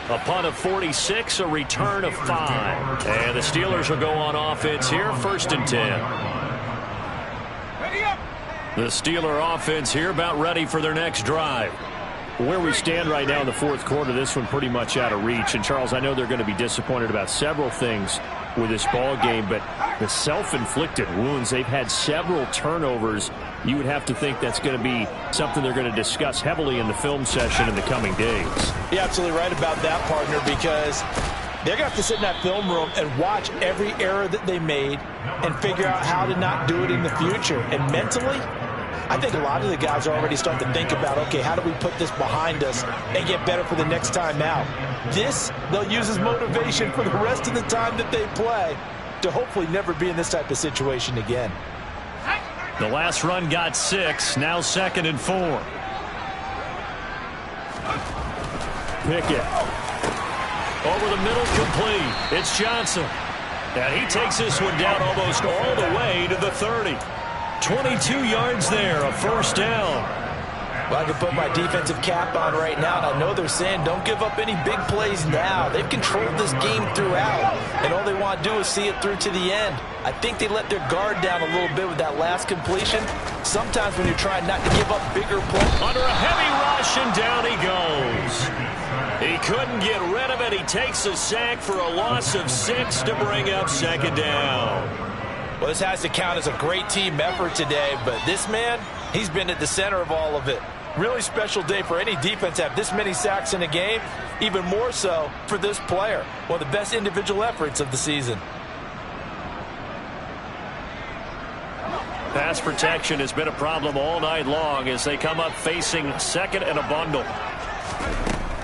A punt of 46, a return of 5. And the Steelers will go on offense here, 1st and 10. Ready up. The Steeler offense here about ready for their next drive. Where we stand right now in the fourth quarter, this one pretty much out of reach. And, Charles, I know they're going to be disappointed about several things with this ball game, but the self-inflicted wounds, they've had several turnovers. You would have to think that's going to be something they're going to discuss heavily in the film session in the coming days. You're absolutely right about that, partner, because they're going to have to sit in that film room and watch every error that they made and figure out how to not do it in the future. And mentally, I think a lot of the guys are already starting to think about, okay, how do we put this behind us and get better for the next time out? This, they'll use as motivation for the rest of the time that they play to hopefully never be in this type of situation again. The last run got 6, now 2nd and 4. Pickett. Over the middle, complete. It's Johnson. And he takes this one down almost all the way to the 30. 22 yards there, a first down. Well, I can put my defensive cap on right now, and I know they're saying don't give up any big plays now. They've controlled this game throughout, and all they want to do is see it through to the end. I think they let their guard down a little bit with that last completion. Sometimes when you're trying not to give up bigger plays. Under a heavy rush, and down he goes. He couldn't get rid of it. He takes a sack for a loss of 6 to bring up 2nd down. Well, this has to count as a great team effort today, but this man, he's been at the center of all of it. Really special day for any defense to have this many sacks in a game, even more so for this player. One of the best individual efforts of the season. Pass protection has been a problem all night long as they come up facing 2nd and a bundle.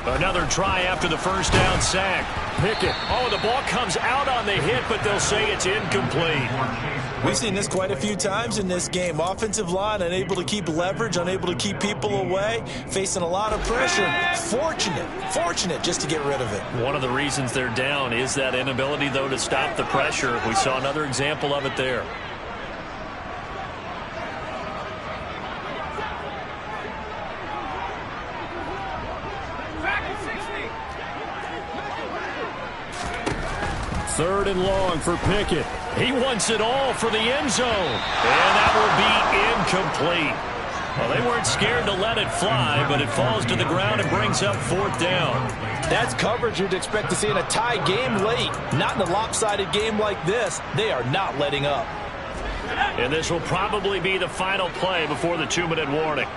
Another try after the first down sack. Pickett. Oh, the ball comes out on the hit, but they'll say it's incomplete. We've seen this quite a few times in this game. Offensive line unable to keep leverage, unable to keep people away, facing a lot of pressure. Fortunate just to get rid of it. One of the reasons they're down is that inability, though, to stop the pressure. We saw another example of it there. Third and long for Pickett. He wants it all for the end zone. And that will be incomplete. Well, they weren't scared to let it fly, but it falls to the ground and brings up 4th down. That's coverage you'd expect to see in a tie game late. Not in a lopsided game like this. They are not letting up. And this will probably be the final play before the 2-minute warning.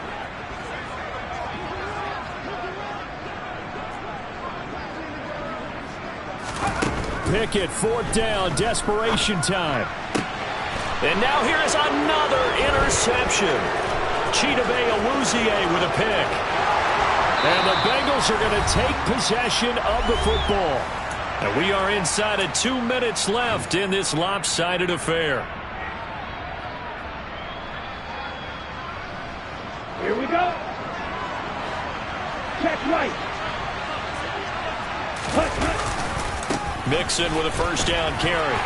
Pickett, 4th down, desperation time. And now here is another interception. Chidobe Awuzie with a pick. And the Bengals are going to take possession of the football. And we are inside of 2 minutes left in this lopsided affair. Here we go. Check right. Mixon with a first down carry.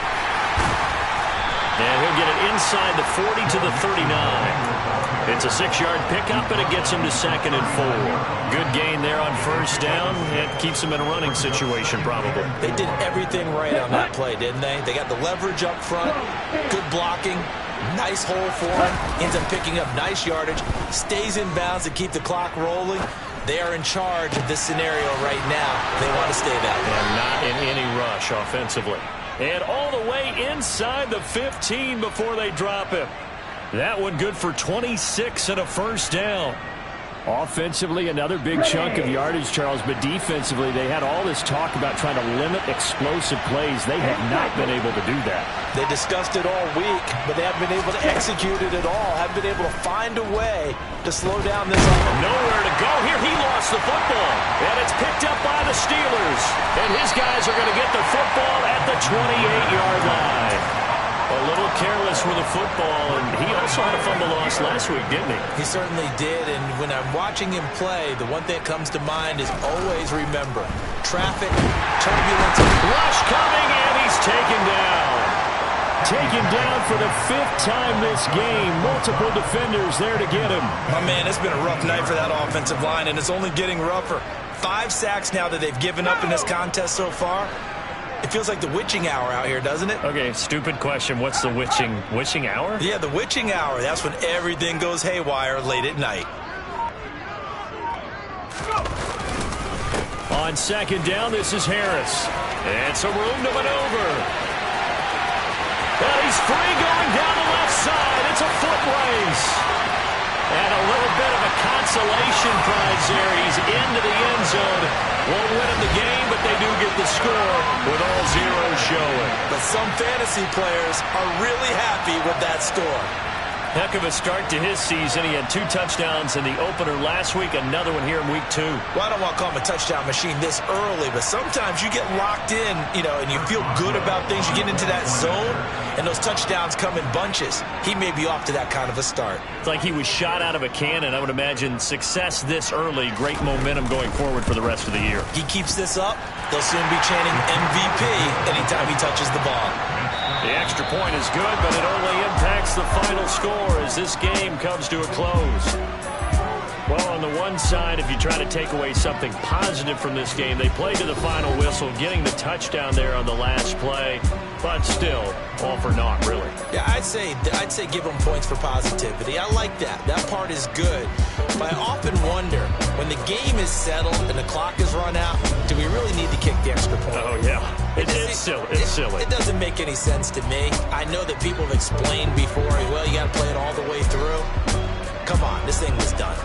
And he'll get it inside the 40 to the 39. It's a 6-yard pickup, and it gets him to 2nd and 4. Good gain there on first down. It keeps him in a running situation, probably. They did everything right on that play, didn't they? They got the leverage up front, good blocking, nice hole for him, ends up picking up nice yardage, stays in bounds to keep the clock rolling. They are in charge of this scenario right now. They want to stay that way. And not in any rush offensively. And all the way inside the 15 before they drop him. That one good for 26 and a first down. Offensively, another big chunk of yardage, Charles, but defensively, they had all this talk about trying to limit explosive plays. They have not been able to do that. They discussed it all week, but they haven't been able to execute it at all. Haven't been able to find a way to slow down this offense. Nowhere to go here. He lost the football, and it's picked up by the Steelers. And his guys are going to get the football at the 28-yard line. A little careless with the football, and he also had a fumble loss last week, didn't he? He certainly did, and when I'm watching him play, the one thing that comes to mind is always remember, traffic, turbulence, rush coming, and he's taken down. Taken down for the 5th time this game. Multiple defenders there to get him. My man, it's been a rough night for that offensive line, and it's only getting rougher. 5 sacks now that they've given up in this contest so far. It feels like the witching hour out here, doesn't it? Okay, stupid question. What's the witching hour? Yeah, the witching hour. That's when everything goes haywire late at night. On second down, this is Harris. And some room to maneuver. And he's free going down the left side. It's a foot race. And a little bit of a consolation prize there. He's into the end zone. Won't win him the game, but they do get the score with all zeros showing. But some fantasy players are really happy with that score. Heck of a start to his season. He had 2 touchdowns in the opener last week, another one here in week 2. Well, I don't want to call him a touchdown machine this early, but sometimes you get locked in, and you feel good about things. You get into that zone, and those touchdowns come in bunches. He may be off to that kind of a start. It's like he was shot out of a cannon. I would imagine success this early, great momentum going forward for the rest of the year. He keeps this up, they'll soon be chanting MVP anytime he touches the ball. The extra point is good, but it only impacts the final score as this game comes to a close. Well, on the one side, if you try to take away something positive from this game, they played to the final whistle, getting the touchdown there on the last play, but still, all for naught, really. Yeah, I'd say give them points for positivity. I like that. That part is good. But I often wonder, when the game is settled and the clock is run out, do we really need to kick the extra point? Oh, yeah. It's silly. It's silly. It doesn't make any sense to me. I know that people have explained before, well, you got to play it all the way through. Come on, this thing was done.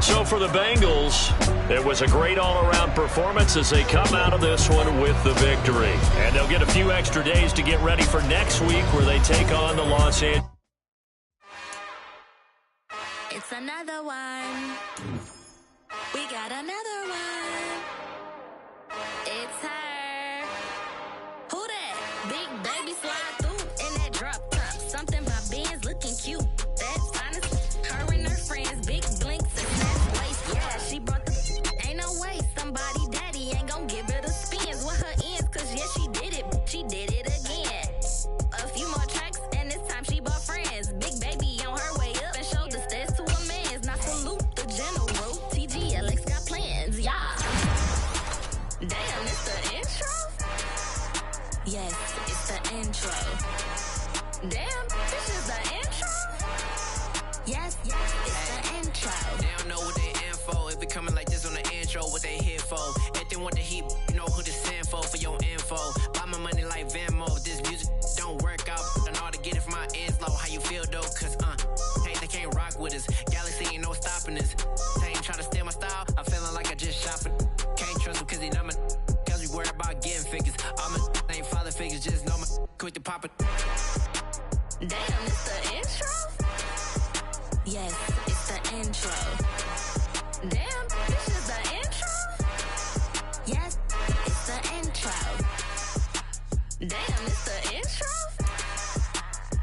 So for the Bengals, it was a great all-around performance as they come out of this one with the victory. And they'll get a few extra days to get ready for next week where they take on the Los Angeles. It's another one. We got another one. It's her. Who that? Big baby slide through in that drop top. Something about Benz looking cute. That's honest. Her and her friends, big blinks and snatch waist. Yeah, she brought the ain't no way. Somebody daddy ain't gonna give her the spins with her ends. Cause yeah, she did it. She did it again. A few more tracks and this time she bought friends. Big baby on her way up and showed the stairs to a man's. Now salute the general. TGLX got plans, yeah. Damn, it's the intro? Yes, it's the intro. Damn, this is the intro? Yes, it's the intro. They don't know what they in for. If it coming like this on the intro, what they here for? If they want the heat, you know who to send for your info. Buy my money like Venmo. This music don't work out. I know how to get it from my ends low. How you feel though? Cause hey, they can't rock with us. Galaxy ain't no stopping us. They ain't try to steal my style. I'm feeling like I just shopping. Can't trust them cause they know my cause we worried about getting figures. All my ain't father figures, just know my quick to pop it. Damn, it's the intro? Yes, it's the intro. Damn, this is the intro? Yes, it's the intro. Damn, it's the intro?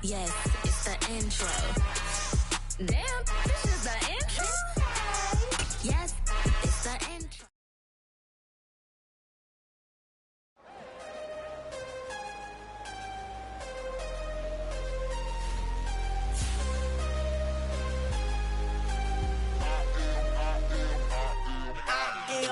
Yes, it's the intro. Damn, this is the intro? Yes, it's the intro.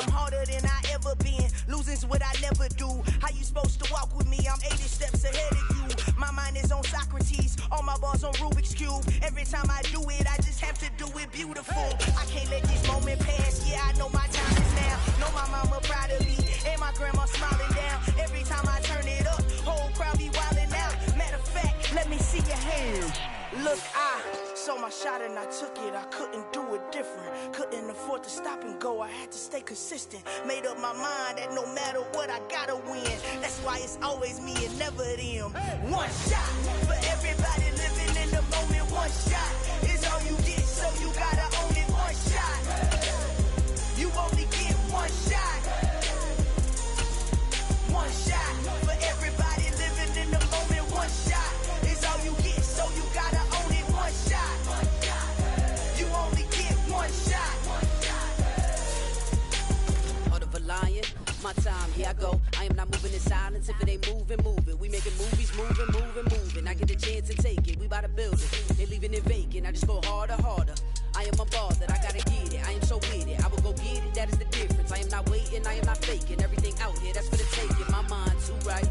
I'm harder than I ever been. Losing's what I never do. How you supposed to walk with me? I'm 80 steps ahead of you. My mind is on Socrates. All my bars on Rubik's Cube. Every time I do it, I just have to do it beautiful. I can't let this moment pass. Yeah, I know my time is now. Know my mama proud of me. And my grandma smiling down. Every time I turn it up, whole crowd be wilding out. Matter of fact, let me see your hands. Look, I saw my shot and I took it. I couldn't do it different. Couldn't afford to stop and go. I had to stay consistent. Made up my mind that no matter what, I gotta win. That's why it's always me and never them. One shot for everybody living in the moment. One shot is all you get, so you gotta own it. One shot. You only get one shot. One shot for everybody living in the moment. One shot is all you get, so you gotta own it. One shot. You only get one shot. Heart of a lion, my time, here I go. I am not moving in silence. If it ain't moving, move it. We making movies, moving. I get the chance to take it. We bout to build it. They leaving it vacant. I just go harder. I am a ball that I gotta get it. I am so with it. I will go get it. That is the difference. I am not waiting. I am not faking. Everything out here, that's for the taking. My mind too right,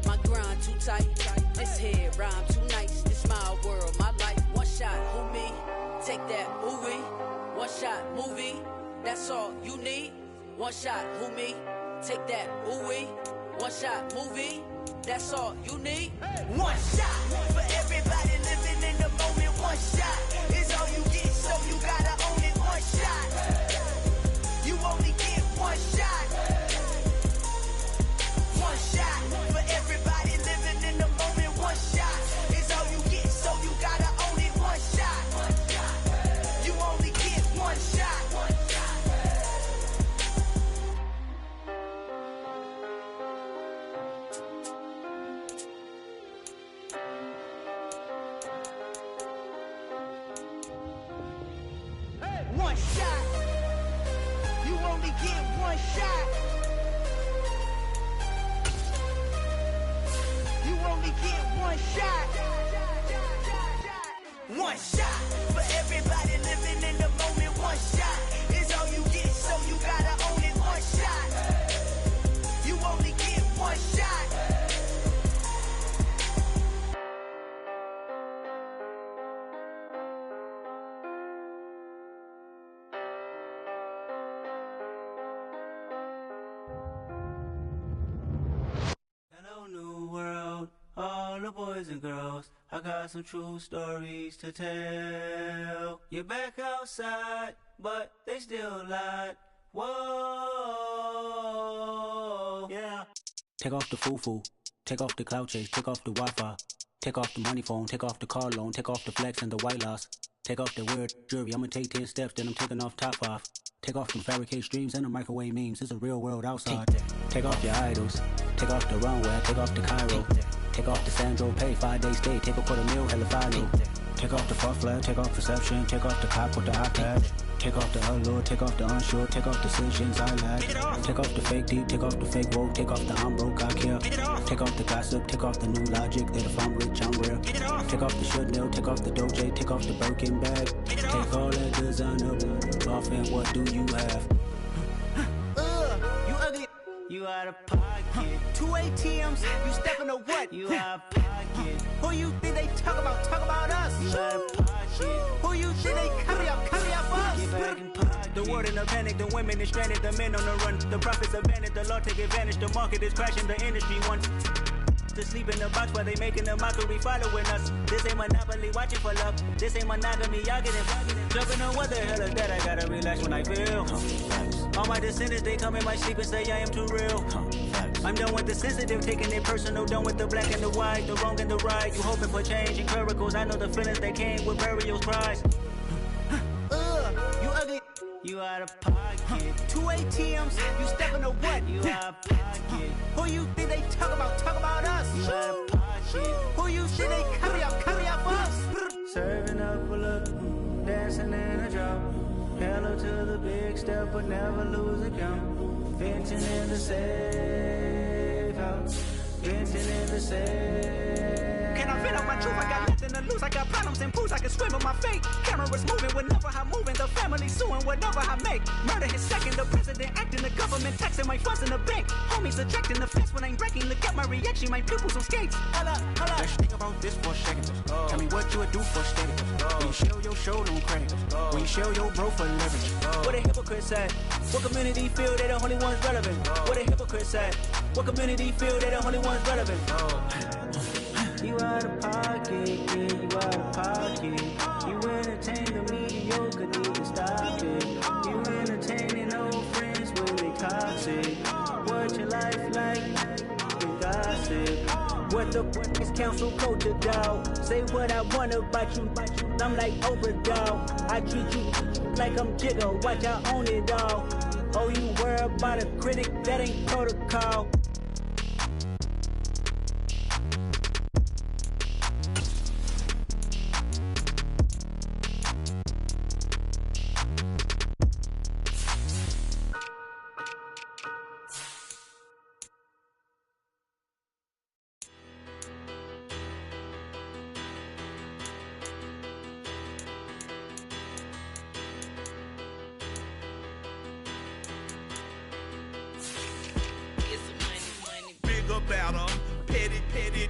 my grind too tight. This head rhyme too nice. This my world, my life. One shot, who me? Take that, ooh-wee. One shot, movie. That's all you need. One shot, who me? Take that, ooh-wee. One shot, movie. That's all you need. One shot for everybody living in the moment. One shot is all you get, so you gotta own it. One shot. You only get one shot. One shot for everybody living in the moment. One shot is all you get, so you gotta own it. One shot. You only get one shot. One shot. You only get one shot. You only get one shot. One shot for everybody living in the moment. One shot is all you get, so you gotta own it. One shot. You only get one shot. Hello, new world, all the boys and girls. I got some true stories to tell. You're back outside, but they still lied. Whoa, yeah. Take off the foo-foo, take off the cloud chase, take off the Wi-Fi, take off the money phone, take off the car loan, take off the flex and the white loss. Take off the weird jewelry, I'ma take 10 steps, then I'm taking off top 5. Take off them fabricate streams and the microwave memes. It's a real world outside. Take off your idols. Take off the runway. Take off the Cairo. Take off the Sandro Pay. 5-day stay. Take a $250,000. Hella follow. Take off the fuck flag. Take off perception. Take off the cop with the iPad. Take off the allure. Take off the unsure. Take off decisions I lack. Take off the fake deep. Take off the fake woke. Take off the I'm broke. I care. Take off the gossip. Take off the new logic that if I'm rich I'm real. Take off the Chanel. Take off the Doja. Take off the Birkin bag. Take all that designer off and what do you have? You ugly. You out of pocket. 2 ATMs. You stepping to what? You out of pocket. Who you think they talk about? Talk about us. You out of pocket. Who you think they carry up us? Get back in pocket. The world in a panic. The women is stranded. The men on the run. The profits abandoned. The law take advantage. The market is crashing. The industry wants to sleep in the box while they making a mockery following us. This ain't Monopoly, watching for love. This ain't monogamy, y'all getting jumping on what the hell is that? I gotta relax when I feel. All my descendants, they come in my sleep and say I am too real. I'm done with the sensitive, taking it personal. Done with the black and the white, the wrong and the right. You hoping for change and miracles. I know the feelings that came with burials, cries. You ugly. You out of pocket. 2 ATMs. You stepping to what? You out of pocket. Who you think they talk about? Talk about us. You out of pocket. Who you think they carry up us? Serving up a look, dancing in a drop. Hello to the big step, but never lose a count. Venting in the safe house. Venting in the safe. Can I feel out my truth? I got nothing to lose. I got problems and pools. I can swim with my fate. Cameras moving whenever I'm moving. The family suing whatever I make. Murder his second. The president acting. The government taxing my funds in the bank. Homies ejecting the fence when I'm breaking. Look at my reaction. My pupils on skates. Hold up. Let's think about this for a second. Tell me what you would do for status. When you show your show no credit. When you show your bro for leverage. What a hypocrite said. What community feel they the only ones relevant? What a hypocrite said. What community feel they the only ones relevant? You out of pocket, yeah, you out of pocket. You entertain the mediocre, need to stop it. You entertaining old friends when they toxic. What your life like? You gossip. What the fuck is council culture, dog? Say what I want about you. I'm like overdog. I treat you like I'm Jigga. Watch I own it all. Oh, you worry about a critic? That ain't protocol.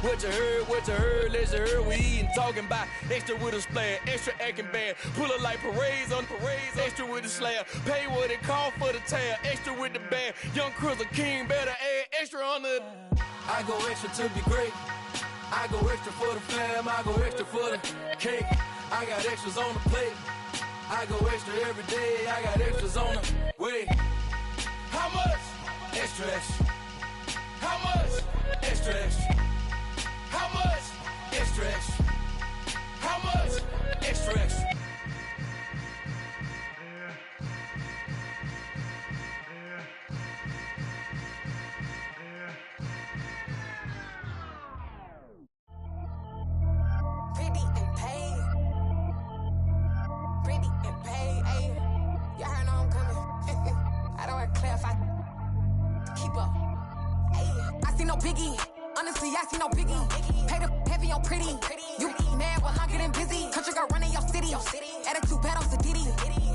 What you heard, let you heard. We eatin', talking about extra with a splash, extra acting bad. Pull it like parades on parades, extra with the slab. Pay what it cost for the tab, extra with the bag. Young Chris, a king, better add extra on the. I go extra to be great. I go extra for the fam, I go extra for the cake. I got extras on the plate. I go extra every day, I got extras on the way. How much? Extra, extra. How much? Extra, extra. How much? Extra, extra. How much? Extra, extra. Pretty and paid. Pretty and paid, ayy. Y'all heard I'm coming. I don't want to clarify. Keep up. Ayy. I see no biggie. Honestly, I see no biggie. Pay the heavy on pretty. You mad while I'm getting busy. Country girl running your city. Attitude bad on the Diddy.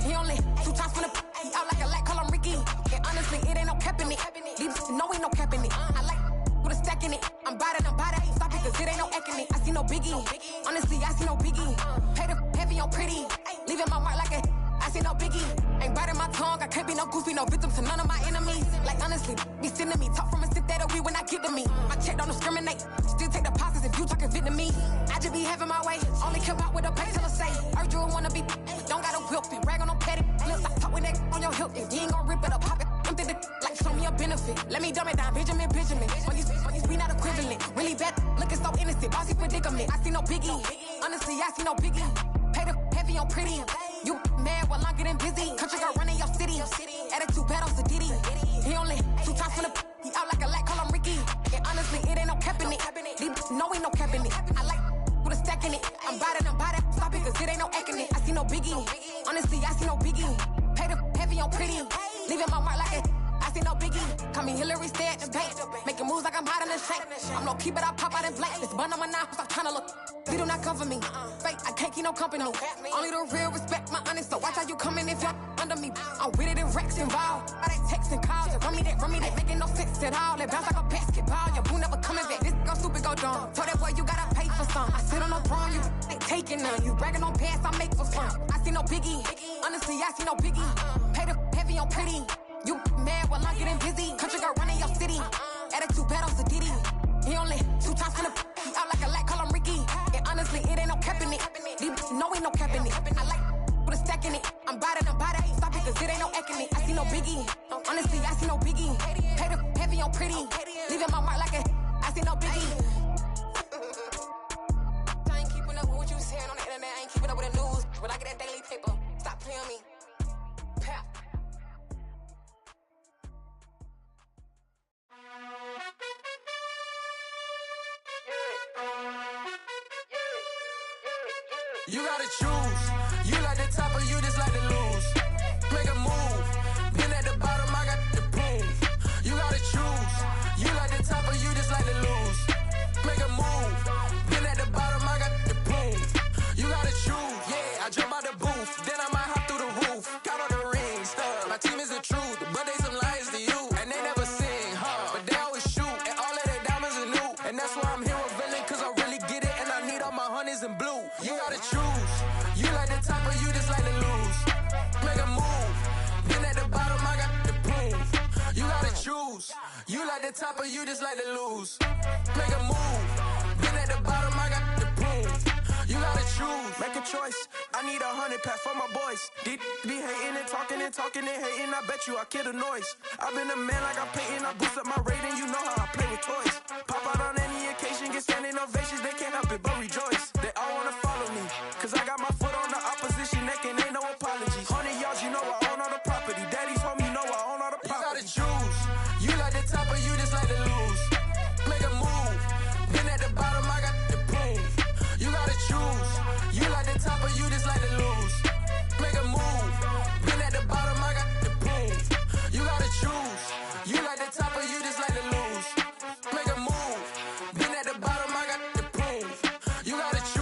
He only 2 times from the he out like a light, call him Ricky. And honestly, it ain't no cap in it. These know ain't no cap in it. I like with a stack in it. I'm by that, stop it, cause it ain't no eck in it. I see no biggie. Honestly, I see no biggie. Pay the heavy on pretty. Leaving my mark like a I see no biggie. Ain't biting my tongue, I can't be no goofy, no victim to none of my enemies. Like honestly, be sending me talk from a sit that'll be when I get to me. My check don't discriminate, still take deposits if you talking Vietnamese. I just be having my way, only come out with a pay till I say. Urge you wanna be, don't got a whip, rag on no petty. Look, I talk with that on your hip, if you ain't gon' rip it up, pop it. Empty the like show me a benefit. Let me dumb it down, Benjamin. For these be not equivalent. Really bad, looking so innocent, bossy predicament. I see no biggie, honestly, I see no biggie. Pay the heavy on pretty. You mad while I'm getting busy. Country girl running your city. Attitude bad on the Diddy. He only 2 times from the he out like a light, call him Ricky. And honestly, it ain't no cap in it. These know ain't no cap in it. I like with a stack in it. I'm by that, stop it, cause it ain't no eck in it. I see no biggie. Honestly, I see no biggie. Pay the heavy on pretty. Leaving my mark like a I see no biggie. Call me Hillary, stay at the bank. Making moves like I'm hiding in the shank. I'm low key, but I pop out in blank. This bun on my knife, stop trying to look. They do not cover me. Fake, I can't keep no company. Only the real respect my honest. So watch how you coming if you're under me. I'm with it and Rex involved. All they texting calls. Just run me that. Making no sense at all. They bounce like a basketball. Your boo never coming back. This go stupid, go dumb. Told that boy you gotta pay for some. I sit on no throne, you ain't taking none. You bragging on pants, I make for fun. I see no biggie. Honestly, I see no biggie. Pay the heavy on pretty. You mad while I'm getting busy. Country girl running your city. Attitude bad on the Diddy. He only 2 times from the he out like a light, call him Ricky. And honestly, it ain't no cap in it. These know ain't no cap in it. I like with a stack in it. I'm by that, stop it, cause it ain't no eck in it. I see no biggie. Honestly, I see no biggie. Pay the heavy on pretty. Leaving my mark like a I see no biggie. I ain't keeping up with what you saying on the internet. I ain't keeping up with the news. When I get that daily paper, stop playing me. Pap. You gotta choose. You like the top or you just like to lose. Make a move. Been at the bottom, I got the proof. You gotta choose. You like the top or you just like to lose. Make a move. Been at the bottom, I got the proof. You gotta choose. Yeah, I jump out the booth. Then I might hop through the roof. Count on the rings. My team is the truth, but they some liars to you. And they never sing, but they always shoot. And all of their diamonds are new. And that's why I'm here with Villain, cause I really get it. And I need all my honeys in blue. You gotta choose. You like the top or you just like to lose. Make a move. Been at the bottom, I got the proof. You gotta choose. You like the top or you just like to lose. Make a move. Been at the bottom, I got the proof. You gotta choose. Make a choice. I need 100 pack for my boys. Be hating and talking and hating. I bet you I kill the noise. I've been a man like I'm painting. I boost up my rating. You know how I play with toys. Pop out on any occasion, get standing ovations. They can't help it but rejoice. They all wanna follow me, cause I got my foot on the opposition neck and ain't no apologies. 100 yards, you know I own all the property. Daddy's home, you know I own all the property. You gotta choose. You like the top or you just like to lose. Make a move. Been at the bottom, I got the proof. You gotta choose. You like the top or you just like to lose. Make a move. Been at the bottom, I got the proof. You gotta choose. You like the top or you just like to lose. Make a move. Been at the bottom, I got the proof. You gotta choose.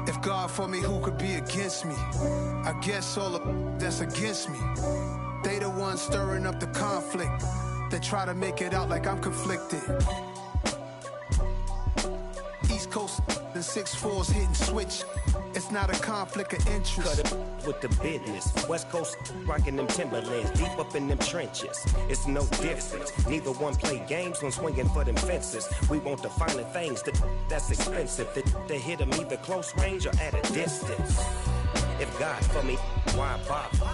If God for me, who could be against me? I guess all of that's against me. They the ones stirring up the conflict. They try to make it out like I'm conflicted. East Coast and 6'4's hitting switch. It's not a conflict of interest. Cut it with the business. West Coast rocking them Timberlands, deep up in them trenches. It's no difference. Neither one play games when swinging for them fences. We want the finer things that's expensive. They hit them either close range or at a distance. If God for me, why bother?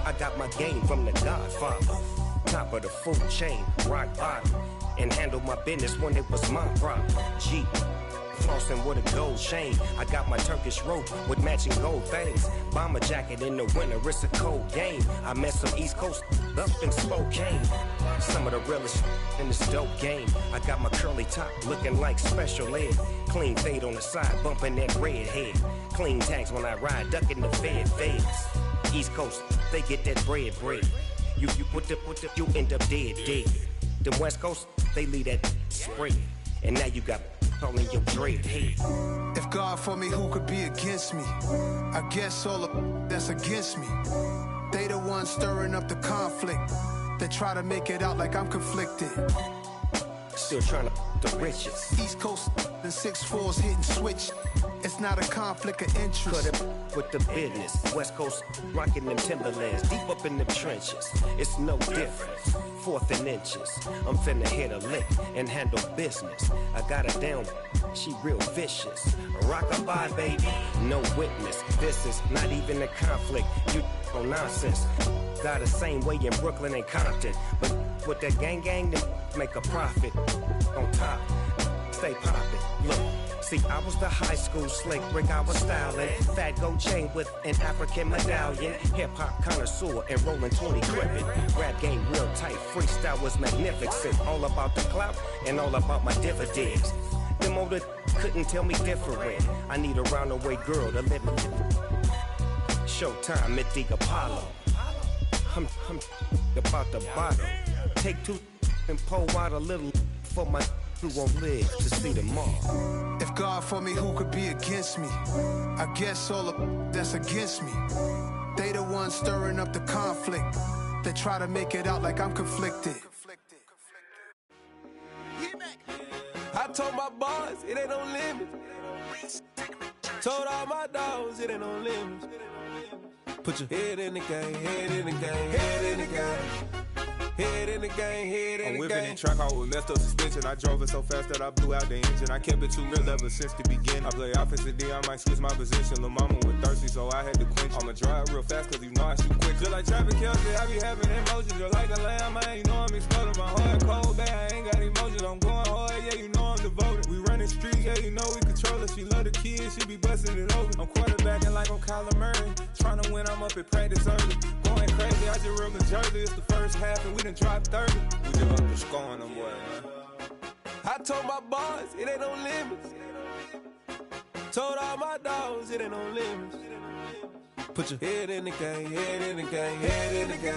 I got my game from the Godfather. Top of the food chain, rock bottom. And handle my business when it was my problem. G. Flossing with a gold chain. I got my Turkish rope with matching gold things. Bomber jacket in the winter, it's a cold game. I met some East Coast up in Spokane. Some of the realest in this dope game. I got my curly top looking like special ed. Clean fade on the side, bumping that red head. Clean tags when I ride, ducking the feds. East Coast, they get that bread. You you end up dead. Them West Coast, they leave that spray. And now you got all in your dread head. If God for me, who could be against me? I guess all of that's against me. They the ones stirring up the conflict. They try to make it out like I'm conflicted. Still trying to the riches. East Coast and 6'4's hitting switch. It's not a conflict of interest. Cut it with the business. West Coast rocking them Timberlands, deep up in them trenches. It's no difference. 4th and inches. I'm finna hit a lick and handle business. I got her down, she real vicious. Rock-a-bye, baby, no witness. This is not even a conflict. You on nonsense. Got the same way in Brooklyn and Compton. But with that gang, then make a profit. On top, stay poppin'. Look. See, I was the high school slick Rick, I was styling. Fat gold chain with an African medallion. Hip-hop connoisseur and rolling 20 gripping. Rap game real tight, freestyle was magnificent. All about the clout and all about my dividends. Them older couldn't tell me different. I need a round-the-way girl to live in. Showtime at the Apollo. I'm about the bottom. Take 2 and pour out a little for my who won't live to see tomorrow. If God for me, who could be against me? I guess all of that's against me. They the ones stirring up the conflict. They try to make it out like I'm conflicted. I told my boys, it ain't no limits. Told all my dogs, it ain't no limits. Put your head in the game, head in the game, head in the game. Head in the game, head in the game. I'm whipping and track out with messed up suspension. I drove it so fast that I blew out the engine. I kept it too real ever since the beginning. I play offensive D, I might switch my position. Lil' mama was thirsty, so I had to quench. I'ma drive real fast, cause you know I shoot quick. Just like Travis Kelce, I be having emotions. Just like a lamb, man, you know I'm exploding. My heart cold, bad, I ain't got emotions. I'm going hard, yeah, you know I'm devoted. We running streets, yeah, you know we control it. She love the kids, she be busting it open. I'm quarterbacking like I'm Kyler Murray. Trying to win, I'm up at practice early. Going crazy, I just real the jersey. It's the first half and we done dropped 30. We just up to scoring them boys, man. I told my boys, it ain't no limits. Told all my dogs, it ain't no limits. Put your head in the game, head in the game, head in the game.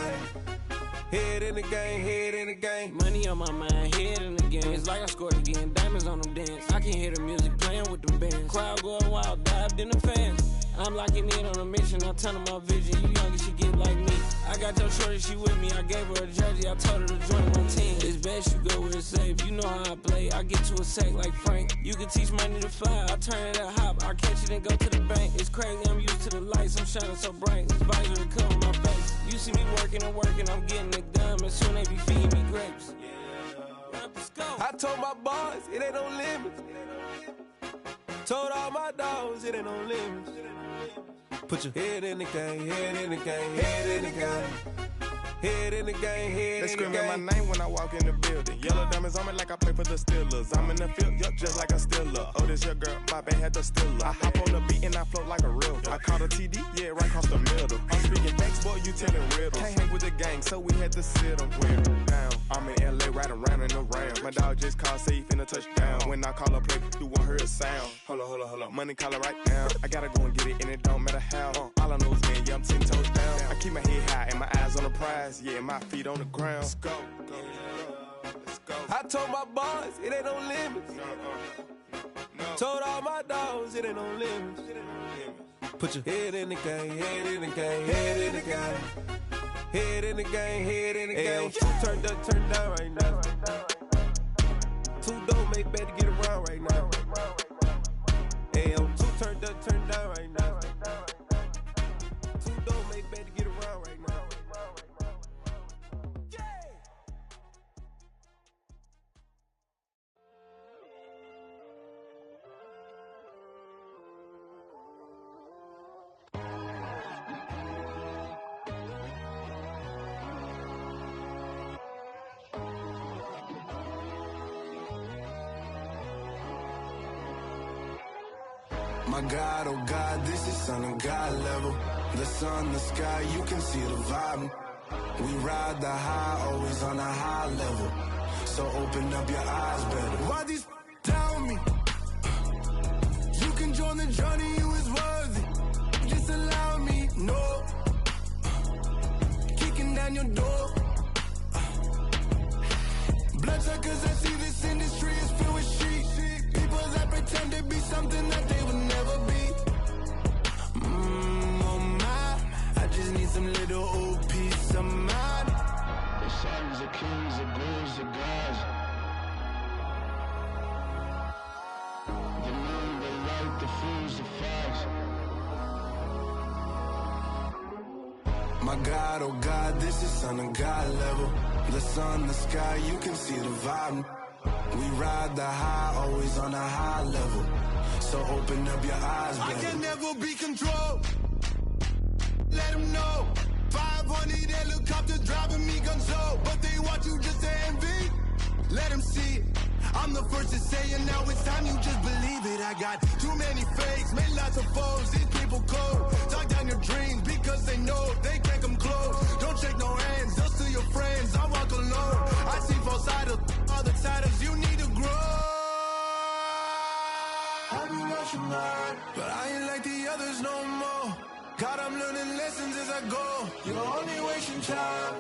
Head in the game, head in the game. Money on my mind, head in the game. It's like I scored again, diamonds on them dance. I can hear the music playing with them bands. Crowd going wild, dived in the fans. I'm locking in on a mission, I'm telling my vision. You young, she get like me. I got your shorty, she with me. I gave her a jersey, I told her to join my team. It's best you go where it's safe. You know how I play. I get to a sack like Frank. You can teach money to fly. I turn it up hop. I catch it and go to the bank. It's crazy, I'm used to the lights. I'm shining so bright. This visor cover my face. You see me working and working, I'm getting it done. And soon they be feeding me grapes. I told my boys, it ain't no limits. Told all my dogs, it ain't no limits. Put your head in the game, head in the game, head in the game. Head in the game, head They in the game. screaming my name when I walk in the building. Yellow diamonds on me like I play for the Steelers. I'm in the field, yup, just like a Steeler. Oh, this your girl, my band had the Steeler. I hop on the beat and I float like a real. I caught a TD, yeah, right across the middle. I'm speaking facts, boy, you telling riddles. Can't hang with the gang, so we had to sit him down. I'm in LA, riding round and around. My dog just called, say he finna touchdown. When I call a play, you won't hear a sound. Hold up, money call it right now. I gotta go and get it, and it don't matter how. All I know is, man, yeah, I'm 10 toes down. I keep my head high and my eyes on the prize. Yeah, my feet on the ground. Let's go. I told my boys, it ain't no limits. Told all my dogs, it ain't no limits. Put your head in the game, head in the game, head in the game. Head in the game, head in the game. Two turned up, turned down right now. Two don't make bad to get around right now. Hey, two turned up, turned down right now. Two don't make bad to get around right now. My God, oh God, this is Son of God level. The sun, the sky, you can see the vibe. We ride the high, always on a high level. So open up your eyes better. Why these tell me? You can join the journey, you is worthy. Just allow me, no. Kicking down your door. Bloodsuckers, I see this industry is filled with sheep. People that pretend to be something that they would never be. Oh my, I just need some little old peace of mind. The sons of kings, the bulls, the gods. The moon, the light, the fools, the facts. My God, oh God, this is Son of God level. The sun, the sky, you can see the vibe. We ride the high, always on a high level. So open up your eyes, baby. I can never be controlled. Let them know. 500 helicopters driving me gonzo. But they want you just to envy. Let them see it. I'm the first to say it, now it's time you just believe it. I got too many fakes, made lots of foes. These people cold. Talk down your dreams because they know they can't come close. Don't shake no hands, just to your friends. I walk alone. I see false idols, other titles. You need to grow. I be watching mine, but I ain't like the others no more. God, I'm learning lessons as I go. You're only wasting time.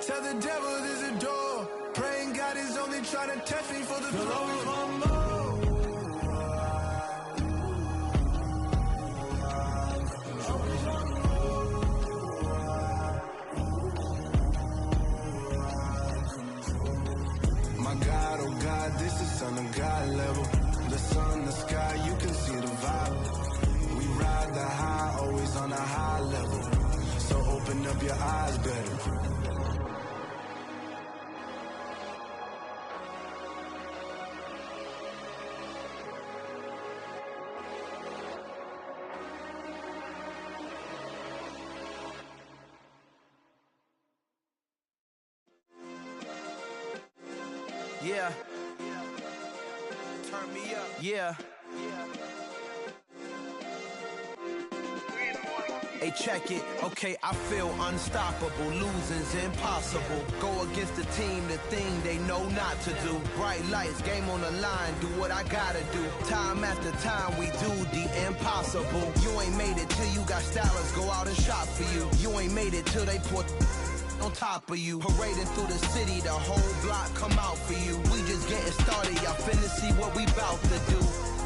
Tell the devil there's a door. Praying God is only trying to test me for the glory. Always want more. My God, oh God, this is Son of God level. The sun, the sky, you can see the vibe. We ride the high, always on a high level. So open up your eyes better. Yeah. Turn me up. Yeah. Hey, check it. Okay, I feel unstoppable. Losing's impossible. Go against the team, the thing they know not to do. Bright lights, game on the line. Do what I gotta do. Time after time, we do the impossible. You ain't made it till you got stylers go out and shop for you. You ain't made it till they put on top of you. Parading through the city, the whole block come out for you. We just getting started, y'all finna see what we bout to do.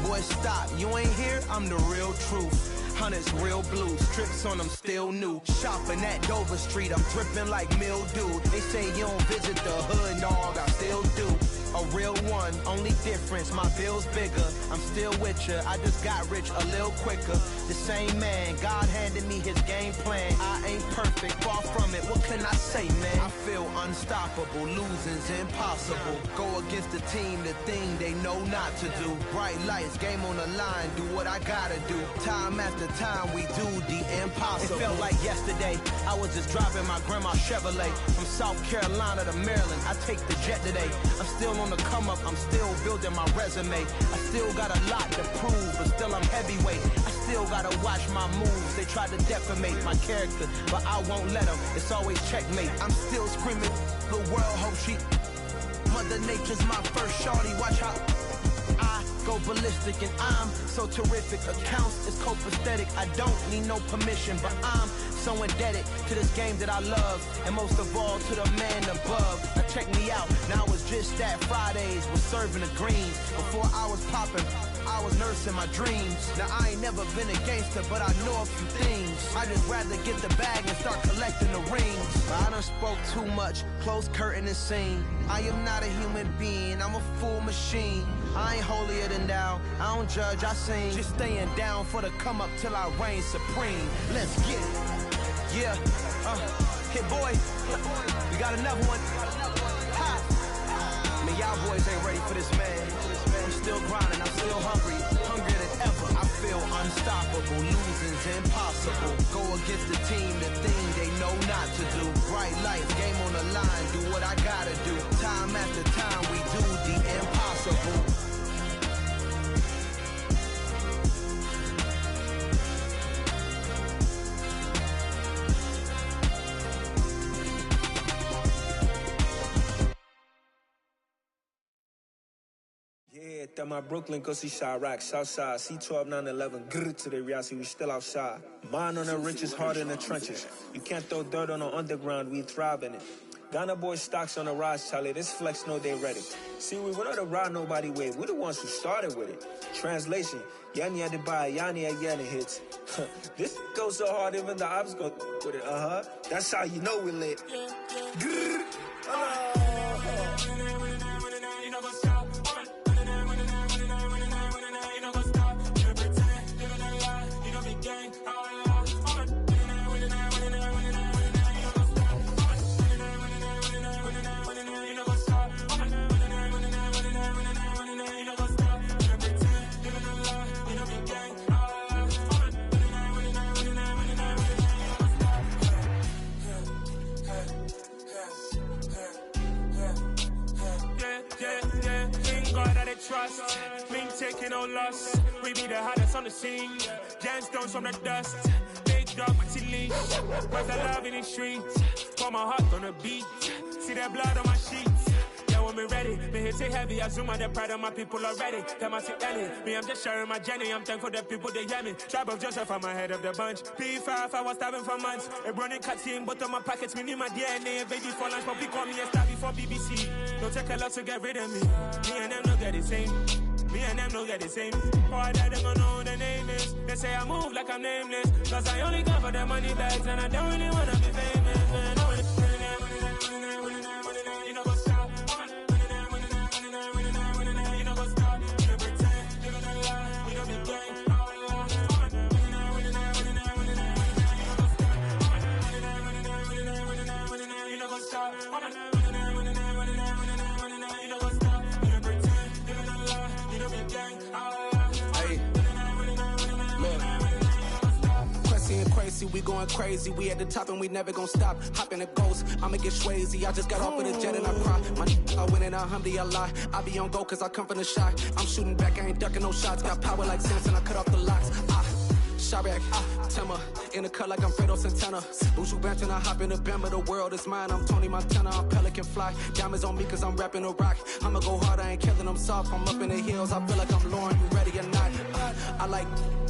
Boy, stop, you ain't here, I'm the real truth. Hunters, real blue, strips on them still new. Shopping at Dover Street, I'm dripping like mildew. They say you don't visit the hood, dog, I still do. A real one, only difference, my bill's bigger. I'm still with ya, I just got rich a little quicker. The same man, God handed me his game plan. I ain't perfect, far from it, what can I say, man? I feel unstoppable, losing's impossible. Go against the team, the thing they know not to do. Bright lights, game on the line, do what I gotta do. Time after time, we do the impossible. It felt like yesterday, I was just driving my grandma's Chevrolet. From South Carolina to Maryland, I take the jet today. I'm still on on the come up, I'm still building my resume. I still got a lot to prove, but still I'm heavyweight. I still gotta watch my moves. They try to defamate my character, but I won't let them. It's always checkmate. I'm still screaming, the world hope she. Mother Nature's my first shorty. Watch how I go ballistic, and I'm so terrific. Accounts is copacetic. I don't need no permission, but I'm so indebted to this game that I love, and most of all to the man above. Now check me out. Now it's just that Fridays was serving the greens. Before I was popping, I was nursing my dreams. Now I ain't never been a gangster, but I know a few things. I just rather get the bag and start collecting the rings. But I done spoke too much, close curtain and scene. I am not a human being, I'm a full machine. I ain't holier than thou, I don't judge, I sing. Just staying down for the come up till I reign supreme. Let's get it. Yeah, hit boy, we got another one. Ha. Man, y'all boys ain't ready for this, man. I'm still grinding, I'm still hungry, hungrier than ever. I feel unstoppable, losing's impossible. Go against the team, the thing they know not to do. Bright lights, game on the line, do what I gotta do. Time after time, we do the impossible. Yeah, that my Brooklyn, go see Chirac, Southside, C12, 911, grrr to the reality, we still outside. Mine on the riches, hard in the trenches. You can't throw dirt on the underground, we thrive in it. Ghana boys stocks on the rise, Charlie, this flex know they ready. See, we went on the ride nobody with, we the ones who started with it. Translation, Yanni had to buy, Yanni had Yanni hits. This goes so hard, even the ops go with it, That's how you know we lit. Grrr, trust, been taking no loss. We be the hottest on the scene. Gemstones from the dust. Big dog, my leash. Where's the love in the streets? Pour my heart on the beat. See that blood on my sheets. Yeah, when me ready, me hit it heavy. I zoom out the pride of my people already. Them I see Ellie. Me, I'm just sharing my journey. I'm thankful that people they hear me. Tribe of Joseph, I'm ahead of the bunch. P5, I was starving for months. A running cut in, but on my pockets, me need my DNA. Baby for lunch, but we call me a star before BBC. Don't take a lot to get rid of me. Me and them don't get the same. Me and them don't get the same. Boy, that they gonna know who the name is. They say I move like I'm nameless. Cause I only come for the money bags. And I don't really wanna be famous, man. You know what's up? You know what's up? You don't pretend. You don't lie. We don't be gang. You know what's up? Crazy, we going crazy. We at the top and we never gonna stop. Hop in the ghost, I'ma get swayzy. I just got off of the jet and I cry. My I win and I humdy a lie. I be on go cause I come from the shot. I'm shooting back, I ain't ducking no shots. Got power like Samson, I cut off the locks. Chirac, Timmer, in the cut like I'm Fredo Santana. Buju Banton, I hop in the Bama, the world is mine. I'm Tony Montana, I'm Pelican Fly. Diamonds on me cause I'm rapping a rock. I'ma go hard, I ain't killing them soft. I'm up in the hills, I feel like I'm Lauren, you ready or not? I like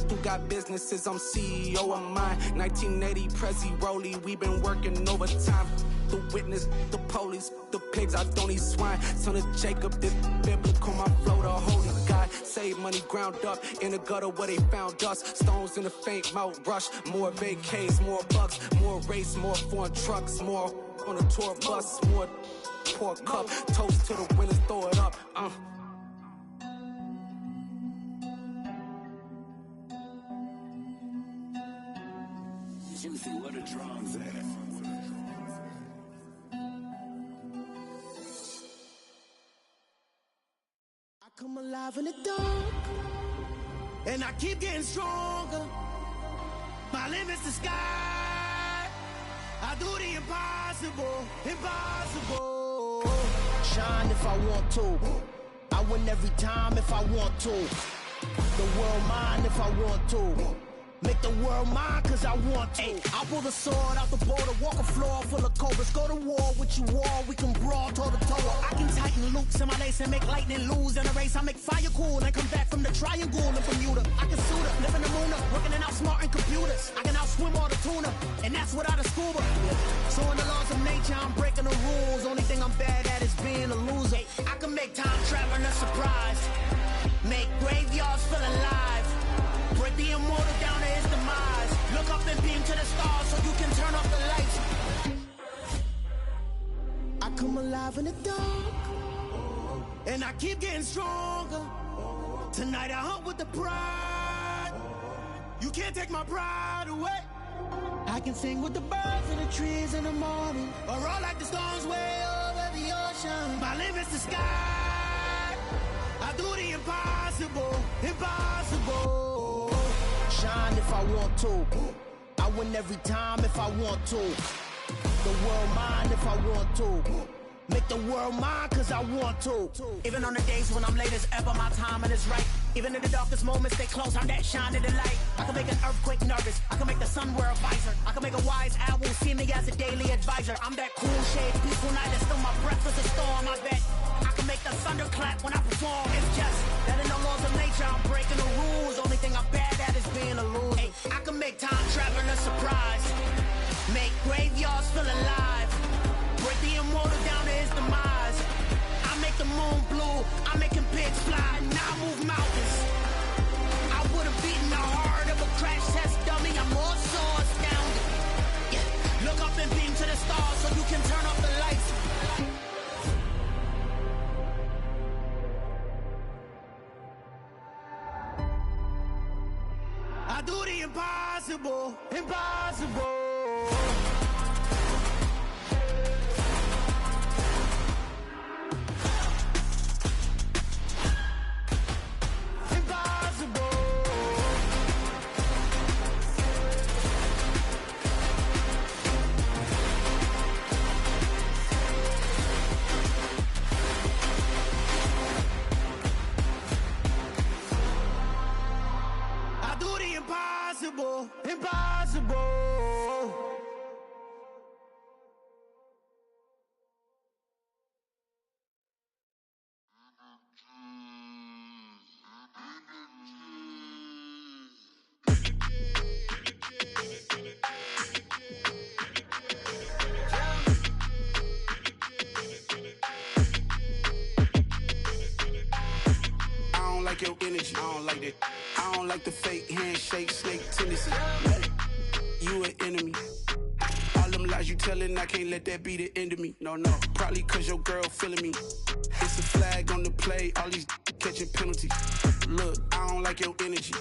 who got businesses, I'm CEO of mine. 1980, Prezi Rolly, we been working overtime. The witness, the police, the pigs, I don't eat swine. Son of Jacob, this biblical, my flow, the holy God. Save money ground up in the gutter where they found us. Stones in the faint Mount Rush. More vacays, more bucks, more race, more foreign trucks, more on a tour bus, more pour cup. Toast to the winners, throw it up. Juicy, where the drums at? I come alive in the dark, and I keep getting stronger. My limit's the sky. I do the impossible, impossible. Shine if I want to. I win every time if I want to. The world mine if I want to. Make the world mine cause I want to. Ay, I'll pull the sword out the border, walk a floor full of cobras. Go to war with you all, we can brawl toe to toe. I can tighten loops in my lace and make lightning lose in a race. I make fire cool and come back from the triangle in Bermuda. I can suit up, live in the moon up, working and outsmarting computers. I can outswim all the tuna, and that's without a scuba. So in the laws of nature, I'm breaking the rules. Only thing I'm bad at is being a loser. Ay, I can make time traveling a surprise. Make graveyards feel alive. Break the immortal down to his demise. Look up and beam to the stars so you can turn off the lights. I come alive in the dark, and I keep getting stronger. Tonight I hunt with the pride. You can't take my pride away. I can sing with the birds and the trees in the morning, or roll like the storms way over the ocean. My limit's the sky. I do the impossible, impossible. Shine if I want to. I win every time if I want to. The world mine if I want to. Make the world mine cause I want to. Even on the days when I'm late as ever, my timing is right. Even in the darkest moments, stay close, I'm that shine of the light. I can make an earthquake nervous, I can make the sun wear a visor. I can make a wise owl see me as a daily advisor. I'm that cool shade, peaceful night, and still my breath is a storm, I bet. I can make the thunder clap when I perform. It's just that in the laws of nature, I'm breaking the rules. Only thing I'm bad at is being a loser. Ay, I can make time traveling a surprise. Make graveyards feel alive. Break the immortal down to his demise. I make the moon blue, I'm making pigs fly, now I move mountains. I would've beaten the heart of a crash test dummy. I'm more so astounded. Yeah. Look up and beam to the stars so you can turn off the lights. I do the impossible, impossible. Impossible, impossible. I don't like your energy, I don't like that. I don't like the fake handshake, snake tendency. You an enemy. All them lies you telling, I can't let that be the end of me. No, probably cause your girl feeling me. It's a flag on the play, all these catching penalties. Look, I don't like your energy.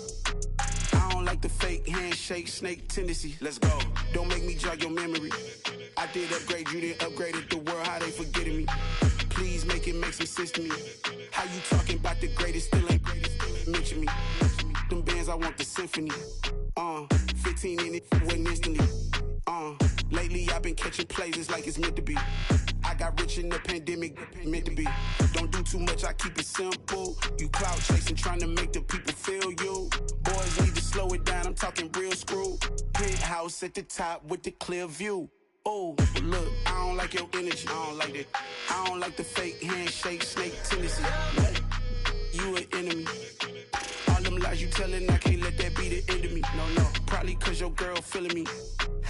I don't like the fake handshake, snake tendency. Let's go. Don't make me jog your memory. I did upgrade, you didn't upgrade it. The world, how they forgetting me. Please make it make some sense to me. How you talking about the greatest, still ain't greatest, mention me. Them bands, I want the symphony. 15 in it, wasn't instantly. Lately I've been catching plays, it's like it's meant to be. I got rich in the pandemic, meant to be. Don't do too much, I keep it simple. You clout chasing, trying to make the people feel you. Boys need to slow it down, I'm talking real screw. Penthouse at the top with the clear view. Oh, look, I don't like your energy, I don't like that. I don't like the fake handshake, snake tendency. You an enemy. All them lies you telling, I can't let that be the end of me. No, probably cause your girl feeling me.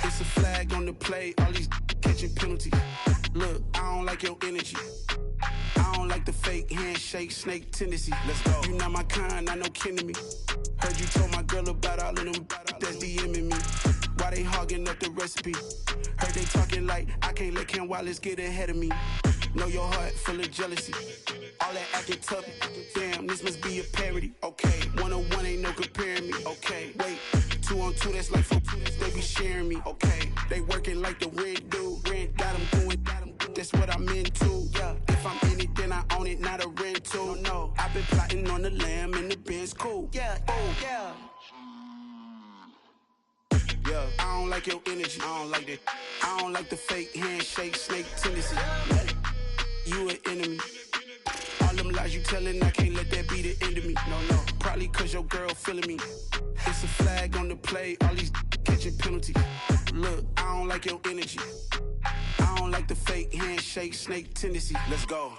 It's a flag on the play, all these catching penalties. Look, I don't like your energy. I don't like the fake handshake, snake tendency. Let's go. You not my kind, not no kin to me. Heard you told my girl about all of them that's DMing me. Why they hogging up the recipe? Heard they talking like I can't let Ken Wallace get ahead of me. Know your heart full of jealousy. All that acting tough. Damn, this must be a parody. Okay, 101 ain't no comparing me. Okay, wait, 2 on 2 that's like 4 they be sharing me. Okay, they working like the rent do. Rent got them doing. That's what I'm into. Yeah, if I'm in it, then I own it, not a rental. No, I've been plotting on the lamb and the Benz cool. Yeah, yeah. Yeah, I don't like your energy, I don't like that. I don't like the fake handshake, snake tendency. You an enemy. telling I can't let that be the end of me. No, probably cause your girl feeling me. It's a flag on the play, all these catching penalties. Look, I don't like your energy. I don't like the fake handshake, snake tendency. Let's go.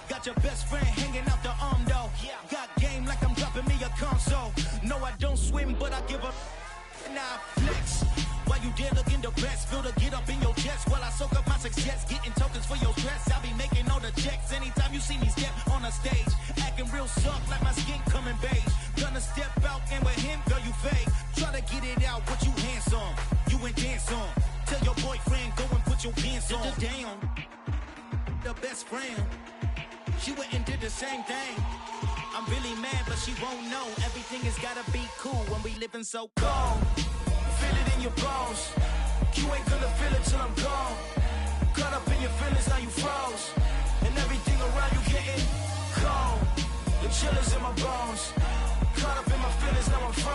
Got your best friend hanging out the arm though. Got game like I'm dropping me a console. No, I don't swim, but I give up. Nah, flex. While you there looking the best, feel the get up in your chest while I soak up my success. Getting tokens for your dress. I'll be making all the checks anytime you see me step on a stage. Acting real soft like my skin coming beige. Gonna step out and with him, girl, you fake. Try to get it out, but you handsome. You ain't dance on. Tell your boyfriend, go and put your pants on. Down. The best friend. She went and did the same thing. I'm really mad, but she won't know. Everything has gotta be cool when we living so cold. Feel it in your bones. You ain't gonna feel it till I'm gone. Caught up in your feelings, now you froze. And everything around you getting cold. The chill is in my bones. Caught up in my feelings, now I'm froze.